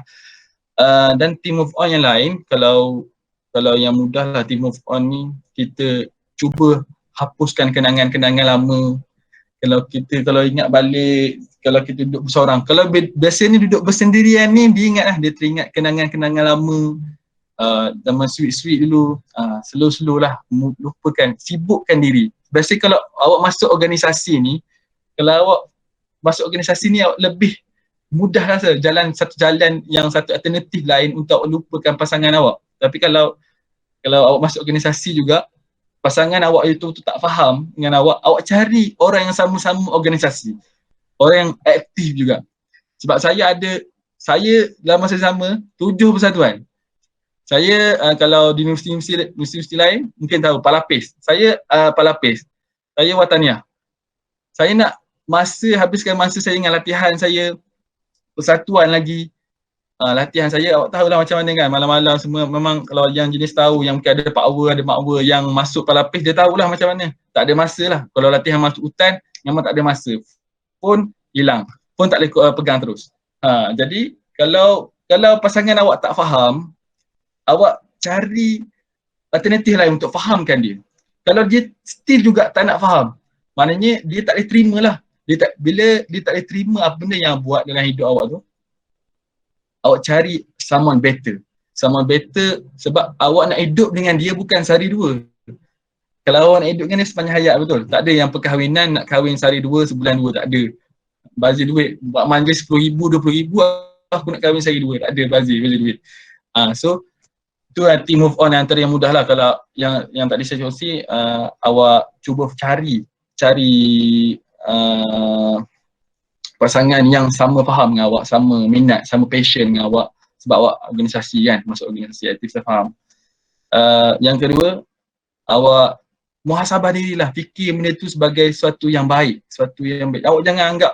Dan team move on yang lain, kalau yang mudah lah team move on ni, kita cuba hapuskan kenangan-kenangan lama. Kalau ingat balik, kalau kita duduk bersorang, kalau biasanya duduk bersendirian ni, dia ingat lah, dia teringat kenangan-kenangan lama, zaman sweet-sweet dulu, slow-slow lah, lupakan, sibukkan diri. Biasanya kalau awak masuk organisasi ni, awak lebih mudah rasa satu jalan yang satu alternatif lain untuk lupakan pasangan awak. Tapi kalau awak masuk organisasi juga, pasangan awak itu tak faham dengan awak cari orang yang sama-sama organisasi, orang yang aktif juga. Sebab saya dalam masa sama 7 persatuan. Saya kalau di universiti lain mungkin tahu Palapis. Saya Palapis. Saya Wataniah. Saya nak habiskan masa saya dengan latihan saya, persatuan lagi. Latihan saya, awak tahulah macam mana kan, malam-malam semua. Memang kalau yang jenis tahu, yang mungkin ada makwer yang masuk Palapis, dia tahulah macam mana. Tak ada masa lah. Kalau latihan masuk hutan, memang tak ada masa. Phone hilang. Phone tak boleh pegang terus. Jadi kalau pasangan awak tak faham, awak cari alternatif lain untuk fahamkan dia. Kalau dia still juga tak nak faham, maknanya dia tak boleh terima lah. Bila dia tak boleh terima apa benda yang buat dalam hidup awak tu, awak cari someone better. Someone better sebab awak nak hidup dengan dia bukan sehari dua. Kalau awak nak hidup dengan dia sepanjang hayat, betul. Tak ada yang perkahwinan nak kahwin sehari dua, sebulan dua, tak ada. Bazir duit, buat manja RM10,000, RM20,000, aku nak kahwin sehari dua, tak ada bazir duit. So tu nanti move on antara yang mudah lah. Kalau yang tadi saya kongsi, awak cuba cari pasangan yang sama faham dengan awak, sama minat, sama passion dengan awak, sebab awak organisasi kan, masuk organisasi aktif, saya faham. Yang kedua, awak muhasabah dirilah, fikir benda tu sebagai sesuatu yang baik, sesuatu yang baik. Awak jangan anggap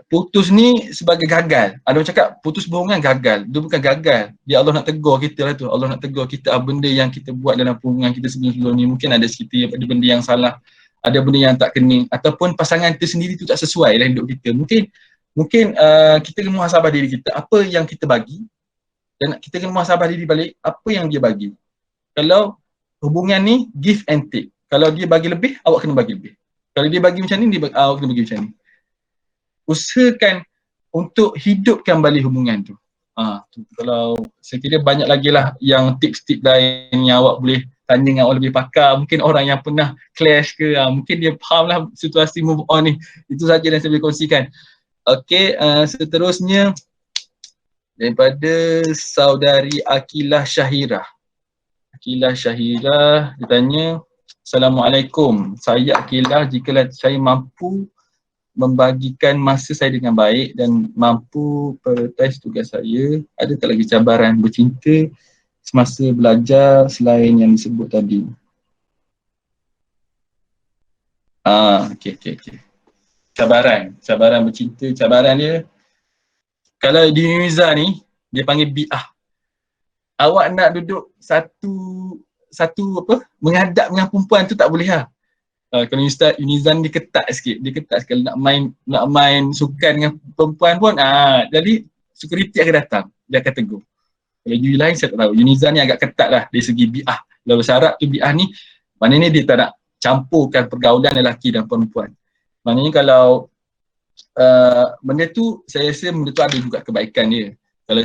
putus ni sebagai gagal. Ada orang cakap putus hubungan gagal. Dia bukan gagal. Dia Allah nak tegur kita lah tu. Allah nak tegur kita benda yang kita buat dalam hubungan kita sebelum-sebelum ni. Mungkin ada sekitar ada benda yang salah, ada benda yang tak kena, ataupun pasangan kita sendiri tu tak sesuai dalam hidup kita. Mungkin kita kena muhasabah diri kita, apa yang kita bagi, dan kita kena muhasabah diri balik apa yang dia bagi. Kalau hubungan ni give and take. Kalau dia bagi lebih, awak kena bagi lebih. Kalau dia bagi macam ni, awak kena bagi macam ni. Usahakan untuk hidupkan balik hubungan tu. Kalau saya kira banyak lagi lah yang tips-tips lain yang awak boleh tanya dengan orang lebih pakar. Mungkin orang yang pernah clash ke, mungkin dia faham lah situasi move on ni. Itu saja yang saya boleh kongsikan. Okay, seterusnya daripada saudari Akilah Syahirah. Akilah Syahirah, dia tanya, Assalamualaikum, saya Akilah, jikalau saya mampu membagikan masa saya dengan baik dan mampu prioritize tugas saya, ada tak lagi cabaran bercinta semasa belajar selain yang disebut tadi? Okay. Cabaran bercinta, cabaran dia, kalau di Uniza ni, dia panggil bi'ah. Awak nak duduk satu menghadap dengan perempuan tu tak boleh lah. Kalau Unizan dia ketat sikit, kalau nak main sukan dengan perempuan pun, jadi security akan datang, dia akan tegur. Kalau UI lain saya tak tahu, Unizan ni agak ketat lah dari segi bi'ah. Kalau bersyarat tu bi'ah ni, maknanya dia tak nak campurkan pergaulan lelaki dan perempuan. Maknanya kalau benda tu, saya rasa benda tu ada juga kebaikan dia. Kalau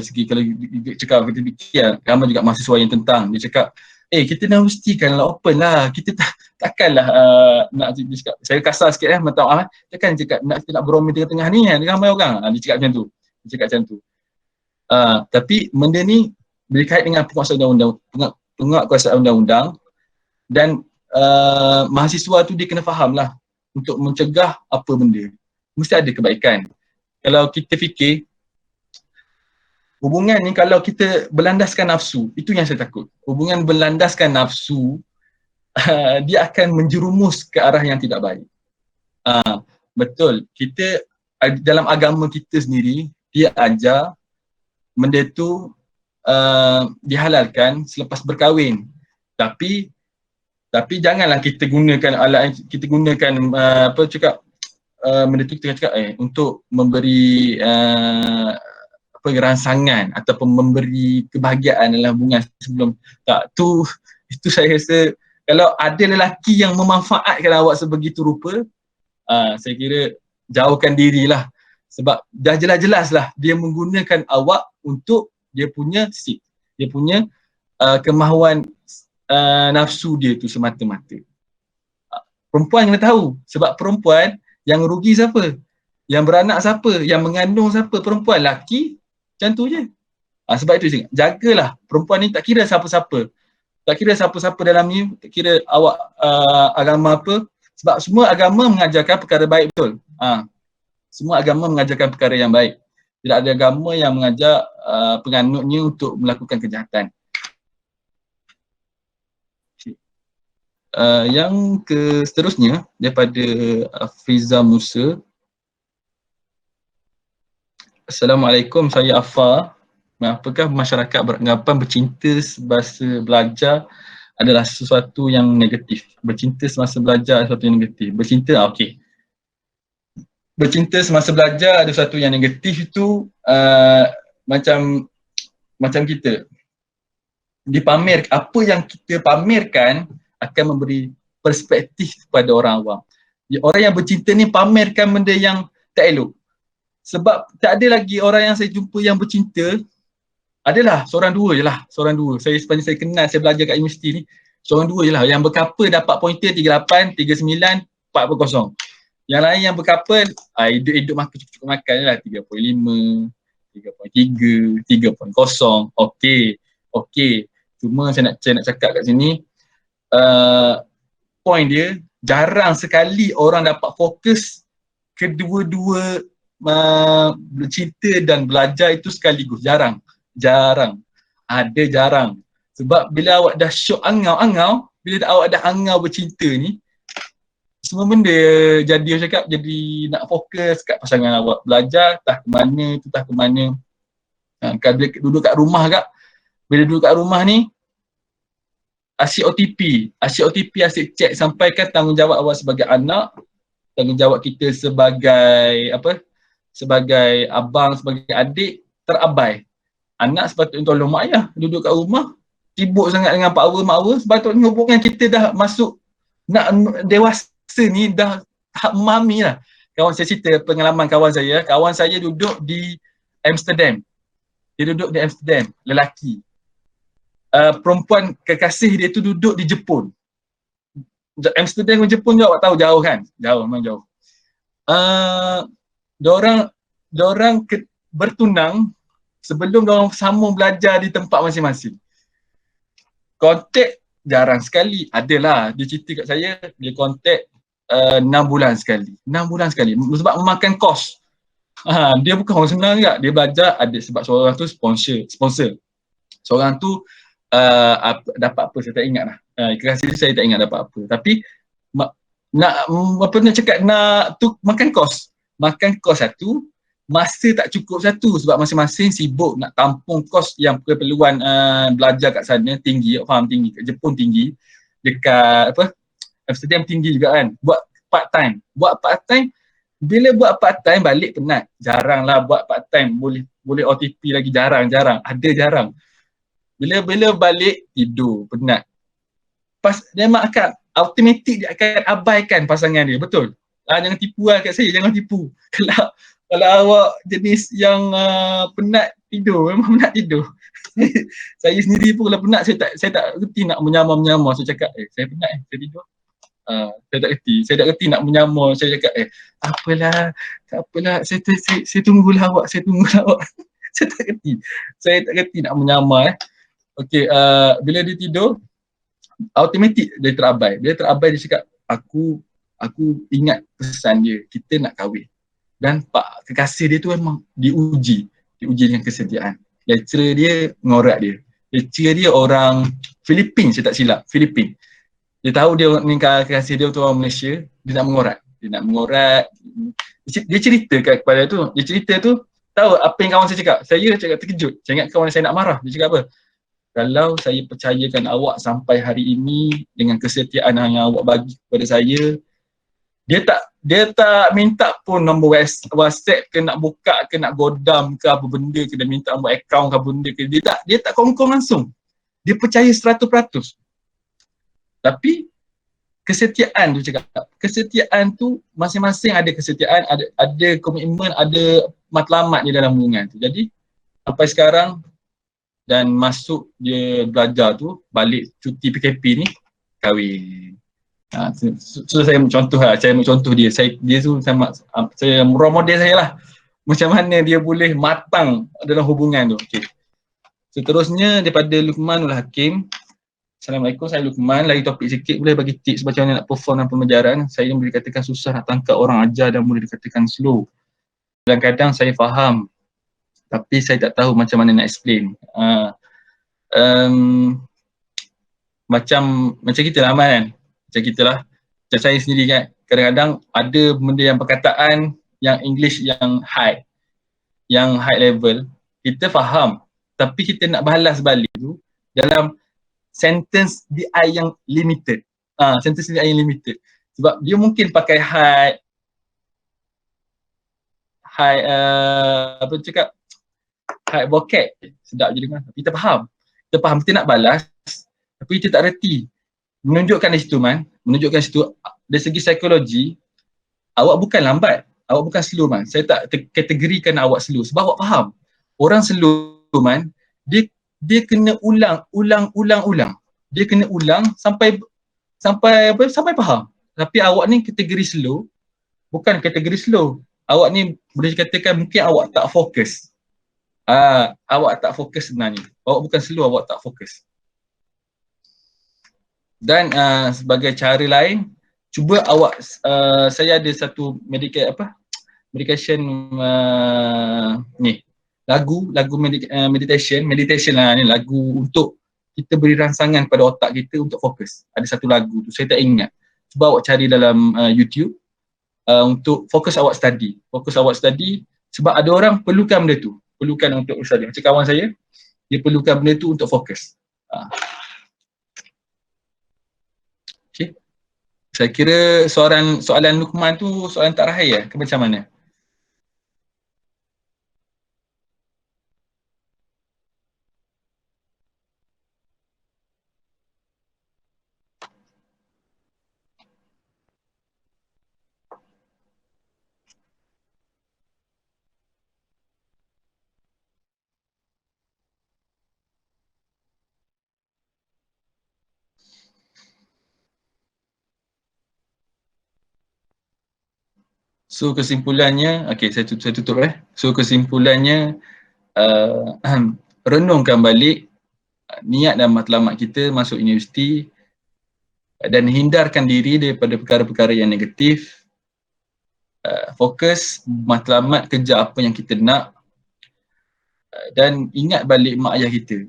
cakap kita fikir, ramai juga mahasiswa yang tentang, dia cakap, kita nak mestikanlah open lah, kita takkanlah nak cakap, saya kasar sikit minta maaf, takkan cakap nak beromen tengah-tengah ni dengan ramai orang, dia cakap macam tu. Tapi benda ni berkait dengan penguatkuasaan undang-undang, dan mahasiswa tu dia kena faham lah untuk mencegah apa benda, mesti ada kebaikan. Kalau kita fikir hubungan ni, kalau kita berlandaskan nafsu, itu yang saya takut. Hubungan berlandaskan nafsu, dia akan menjerumus ke arah yang tidak baik. Betul, kita dalam agama kita sendiri, dia ajar benda tu dihalalkan selepas berkahwin. Tapi janganlah kita gunakan benda tu kita cakap untuk memberi rangsangan ataupun memberi kebahagiaan dalam hubungan sebelum. Itu saya rasa kalau ada lelaki yang memanfaatkan awak sebegitu rupa, saya kira jauhkan dirilah, sebab dah jelas-jelas lah dia menggunakan awak untuk dia punya kemahuan nafsu dia tu semata-mata. Perempuan kena tahu, sebab perempuan yang rugi siapa? Yang beranak siapa? Yang mengandung siapa? Perempuan. Laki macam tu je. Sebab itu jagalah perempuan ni, tak kira siapa-siapa. Tak kira siapa-siapa dalam ni, tak kira awak agama apa. Sebab semua agama mengajarkan perkara baik, betul. Semua agama mengajarkan perkara yang baik. Tidak ada agama yang mengajar penganutnya untuk melakukan kejahatan. Yang seterusnya daripada Fiza Musa. Assalamualaikum, saya Afar. Apakah masyarakat beranggapan bercinta semasa belajar adalah sesuatu yang negatif? Bercinta semasa belajar adalah sesuatu yang negatif. Bercinta, okey. Bercinta semasa belajar ada sesuatu yang negatif itu macam kita. dipamer, apa yang kita pamerkan akan memberi perspektif kepada orang awam. Orang yang bercinta ni pamerkan benda yang tak elok. Sebab tak ada lagi orang yang saya jumpa yang bercinta, adalah seorang dua je lah, seorang dua. Saya sepanjang saya kenal, saya belajar kat universiti ni, seorang dua je lah. Yang berkapal dapat pointer 38, 39, 40. Yang lain yang berkapal, hidup makan cukup makan je lah, 3.5, 3.3, 3.0. Okey. Cuma saya nak cakap kat sini, point dia, jarang sekali orang dapat fokus kedua-dua bercinta dan belajar itu sekaligus. Jarang. Ada jarang. Sebab bila awak dah syok angau-angau, bila awak dah angau bercinta ni, semua benda jadi, saya cakap, jadi nak fokus kat pasangan awak. Belajar, tak ke mana, tu tak ke mana. Bila duduk kat rumah kak, bila duduk kat rumah ni, asyik OTP, asyik cek, sampaikan tanggungjawab awak sebagai anak, tanggungjawab kita sebagai sebagai abang, sebagai adik, terabai. Anak sepatutnya tolong mak ayah, duduk kat rumah, sibuk sangat dengan power mak ayah, sepatutnya hubungan kita dah masuk, nak dewasa ni, dah tahap memahami lah. Kawan saya cerita pengalaman kawan saya duduk di Amsterdam. Dia duduk di Amsterdam, lelaki. Perempuan kekasih dia tu duduk di Jepun. Amsterdam dengan Jepun juga awak tahu jauh kan? Memang jauh. Diorang bertunang sebelum diorang sambung belajar di tempat masing-masing. Kontak jarang sekali. Adalah, dia cerita kat saya, dia kontak 6 bulan sekali. 6 bulan sekali. Sebab memakan kos. Dia bukan orang senang juga. Dia belajar, ada sebab seorang tu sponsor. Seorang tu dapat apa, saya tak ingat lah. Kekasih dia saya tak ingat dapat apa. Tapi nak cakap, nak tu makan kos. Makan kos satu, masa tak cukup satu sebab masing-masing sibuk nak tampung kos yang keperluan belajar kat sana tinggi, faham, tinggi, kat Jepun tinggi, dekat Amsterdam tinggi juga kan. Buat part time, bila buat part time balik penat. Jarang lah buat part time, boleh OTP lagi, jarang, jarang. Bila balik tidur, penat. Pas dia akan automatik, dia akan abaikan pasangan dia, betul? Jangan tipu lah kat saya, jangan tipu. Kalau awak jenis yang penat tidur, memang penat tidur. Saya sendiri pun kalau penat, saya tak reti nak menyamar. Saya cakap, saya penat, saya tidur. Saya tak reti nak menyamar. Saya cakap, tak apalah, saya tunggulah awak. Saya tak reti nak menyamar. Okey, bila dia tidur, automatik dia terabai. Dia dia cakap, aku ingat pesan dia, kita nak kahwin. Dan pak kekasih dia tu memang diuji dengan kesetiaan. Lecturer dia ngorak dia. Lecturer dia orang Filipin, saya tak silap, Filipin. Dia tahu dia ni kekasih dia tu orang Malaysia, dia nak mengorak. Dia cerita kepada tu, tahu apa yang kawan saya cakap? Saya cakap terkejut. Saya ingat kawan saya nak marah. Dia cakap apa? Kalau saya percayakan awak sampai hari ini dengan kesetiaan yang awak bagi kepada saya, dia tak minta pun nombor WhatsApp ke, nak buka ke, nak godam ke apa benda ke, dia minta nombor akaun ke benda ke. Dia tak kongkong langsung. Dia percaya 100%. Tapi kesetiaan tu cakap. Kesetiaan tu masing-masing ada kesetiaan, ada komitmen, ada matlamat di dalam hubungan tu. Jadi sampai sekarang dan masuk dia belajar tu, balik cuti PKP ni, kahwin. So saya ambil contoh dia. Dia tu saya role model saya lah. Macam mana dia boleh matang dalam hubungan tu. Okay. Seterusnya daripada Luqmanul Hakim. Assalamualaikum, saya Luqman. Lagi topik sikit, boleh bagi tips macam mana nak perform dalam pembelajaran. Saya boleh dikatakan susah nak tangkap orang ajar dan boleh dikatakan slow. Kadang-kadang saya faham, tapi saya tak tahu macam mana nak explain. Macam kita lah kan. Macam kita lah. Macam saya sendiri kan. Kadang-kadang ada benda yang perkataan yang English yang high level. Kita faham. Tapi kita nak balas balik tu dalam sentence DI yang limited. Sentence DI yang limited. Sebab dia mungkin pakai high vocab. Sedap je dengar. Kita faham. kita faham, kita nak balas tapi kita tak reti. Menunjukkan di situ menunjukkan situ dari segi psikologi, awak bukan lambat, awak bukan slow Saya tak kategorikan awak slow sebab awak faham. Orang slow dia kena ulang. Dia kena ulang sampai faham. Tapi awak ni kategori slow, bukan kategori slow. Awak ni boleh dikatakan mungkin awak tak fokus. Awak tak fokus sebenarnya. Awak bukan slow, awak tak fokus. Dan sebagai cara lain, cuba awak saya ada satu medication ni lagu meditation lah ni, lagu untuk kita beri rangsangan pada otak kita untuk fokus. Ada satu lagu tu saya tak ingat. Cuba awak cari dalam YouTube untuk fokus awak study sebab ada orang perlukan benda tu, perlukan untuk study. Macam kawan saya, dia perlukan benda tu untuk fokus. Okay. Saya kira soalan Luqman tu soalan tak rahai ke macam mana? So kesimpulannya, saya tutup. So kesimpulannya, renungkan balik niat dan matlamat kita masuk universiti dan hindarkan diri daripada perkara-perkara yang negatif. Fokus, matlamat, kerja apa yang kita nak, dan ingat balik mak ayah kita.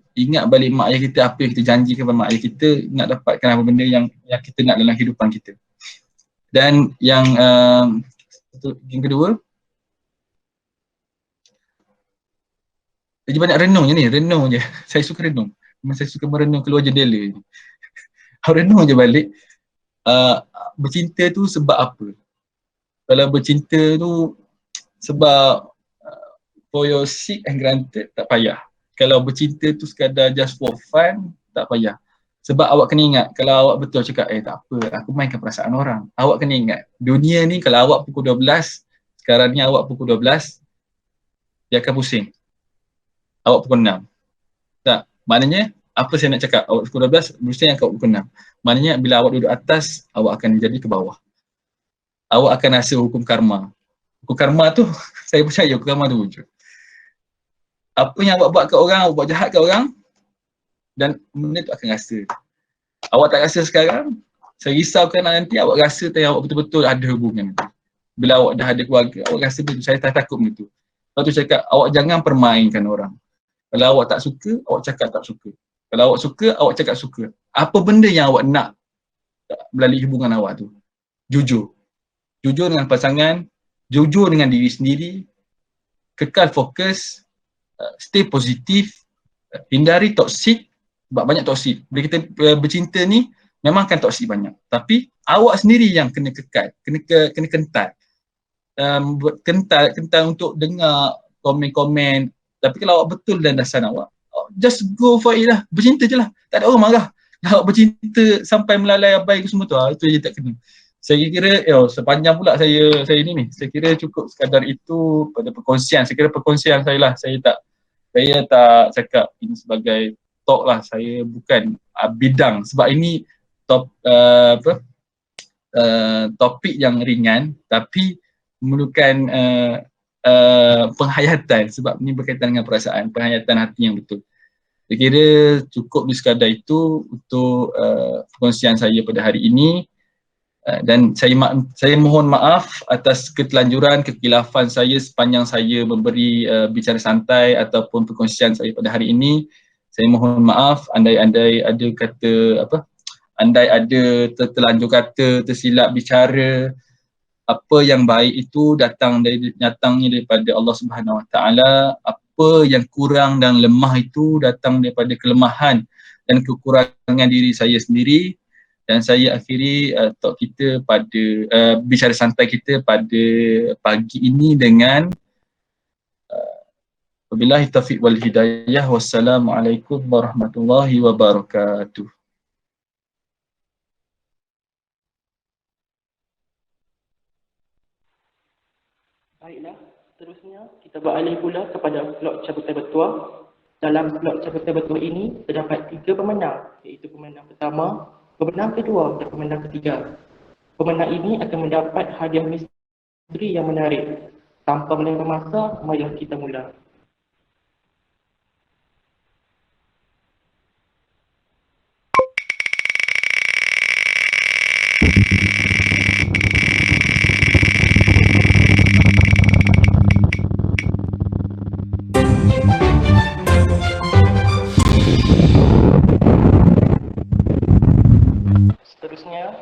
Apa yang kita janjikan kepada mak ayah kita, nak dapatkan apa benda yang kita nak dalam kehidupan kita. Dan yang kedua, lagi banyak renung je. Saya suka renung. Saya suka merenung keluar jendela ni. Renung je balik. Bercinta tu sebab apa? Kalau bercinta tu sebab for your sake and granted, tak payah. Kalau bercinta tu sekadar just for fun, tak payah. Sebab awak kena ingat, kalau awak betul cakap, tak apa, aku mainkan perasaan orang. Awak kena ingat, dunia ni kalau awak pukul 12, sekarang ni awak pukul 12, dia akan pusing. Awak pukul 6. Tak, maknanya, apa saya nak cakap, awak pukul 12, pusing akan pukul 6. Maknanya, bila awak duduk atas, awak akan jadi ke bawah. Awak akan rasa hukum karma. Hukum karma tu, saya percaya hukum karma tu wujud. Apa yang awak buat ke orang, awak buat jahat ke orang, dan benda tu akan rasa. Awak tak rasa sekarang, saya risaukan nanti awak rasa yang awak betul-betul ada hubungan. Bila awak dah ada keluarga, awak rasa betul. Saya tak takut benda tu. Lepas tu cakap, awak jangan permainkan orang. Kalau awak tak suka, awak cakap tak suka. Kalau awak suka, awak cakap suka. Apa benda yang awak nak melalui hubungan awak tu? Jujur. Jujur dengan pasangan, jujur dengan diri sendiri, kekal fokus, stay positif, hindari toksik. Sebab banyak toksik. Bila kita bercinta ni, memang akan toksik banyak. Tapi awak sendiri yang kena kekal, kena kental. Kental untuk dengar komen-komen. Tapi kalau awak betul dan dasar awak, just go for it lah. Bercinta je lah. Tak ada orang marah. Kalau awak bercinta sampai melalai abai ke semua tu, itu je tak kena. Saya kira, sepanjang pula saya ni. Saya kira cukup sekadar itu pada perkongsian. Saya kira perkongsian saya lah. Saya tak cakap ini sebagai talk lah, saya bukan bidang sebab ini topik yang ringan tapi memerlukan penghayatan sebab ini berkaitan dengan perasaan, penghayatan hati yang betul. Saya kira cukup di sekadar itu untuk perkongsian saya pada hari ini, dan saya mohon maaf atas ketelanjuran, kekhilafan saya sepanjang saya memberi bicara santai ataupun perkongsian saya pada hari ini. Saya mohon maaf andai ada terlanjur kata, tersilap bicara. Apa yang baik itu datangnya daripada Allah Subhanahu Wa Taala. Apa yang kurang dan lemah itu datang daripada kelemahan dan kekurangan diri saya sendiri. Dan saya akhiri talk kita pada bicara santai kita pada pagi ini dengan Wabillahi taufiq wal hidayah. Wassalamualaikum warahmatullahi wabarakatuh. Baiklah, seterusnya kita beralih pula kepada slot cabutan bertuah. Dalam slot cabutan bertuah ini terdapat 3 pemenang, iaitu pemenang pertama, pemenang kedua dan pemenang ketiga. Pemenang ini akan mendapat hadiah misteri yang menarik. Tanpa melengah masa, marilah kita mula. Seterusnya,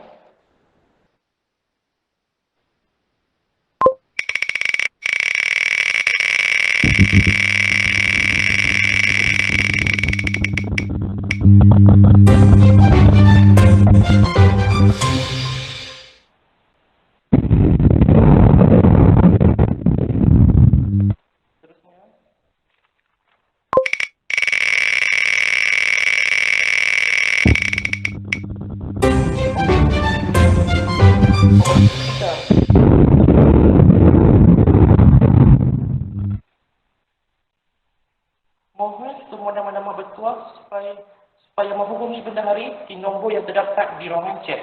mohon semua nama-nama bertuah supaya menghubungi bendahari di nombor yang terdapat di ruangan chat.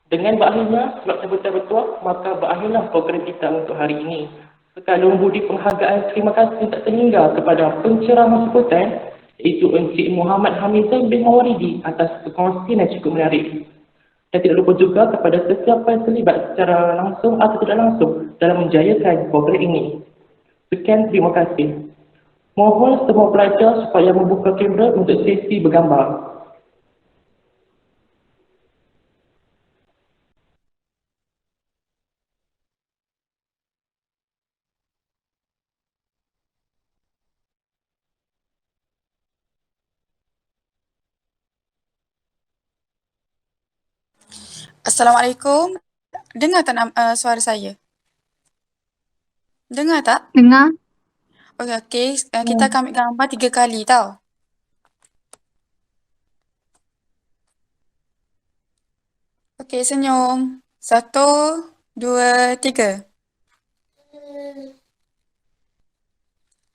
Dengan berakhirnya slot cabutan bertuah, maka berakhirlah program kita untuk hari ini. Sekalung budi penghargaan terima kasih tak terhingga kepada penceramah sebutan, iaitu Encik Muhammad Hamizan bin Mawaridi atas perkongsian yang cukup menarik. Dan tidak lupa juga kepada sesiapa yang terlibat secara langsung atau tidak langsung dalam menjayakan program ini. Sekian, terima kasih. Mohon semua pelajar supaya membuka kamera untuk sesi bergambar. Assalamualaikum. Dengar tak suara saya? Dengar tak? Dengar. Okey. Kita akan ambil gambar 3 kali tau. Okey, senyum. 1, 2, 3.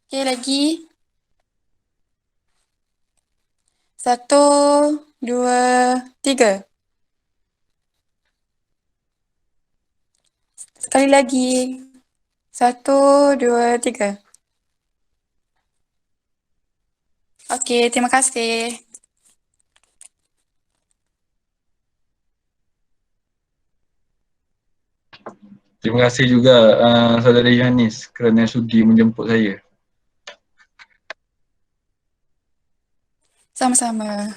Okey, lagi. 1, 2, 3. Sekali lagi. 1, 2, 3. Okey, terima kasih. Terima kasih juga saudara Yohanis kerana sudi menjemput saya. Sama-sama.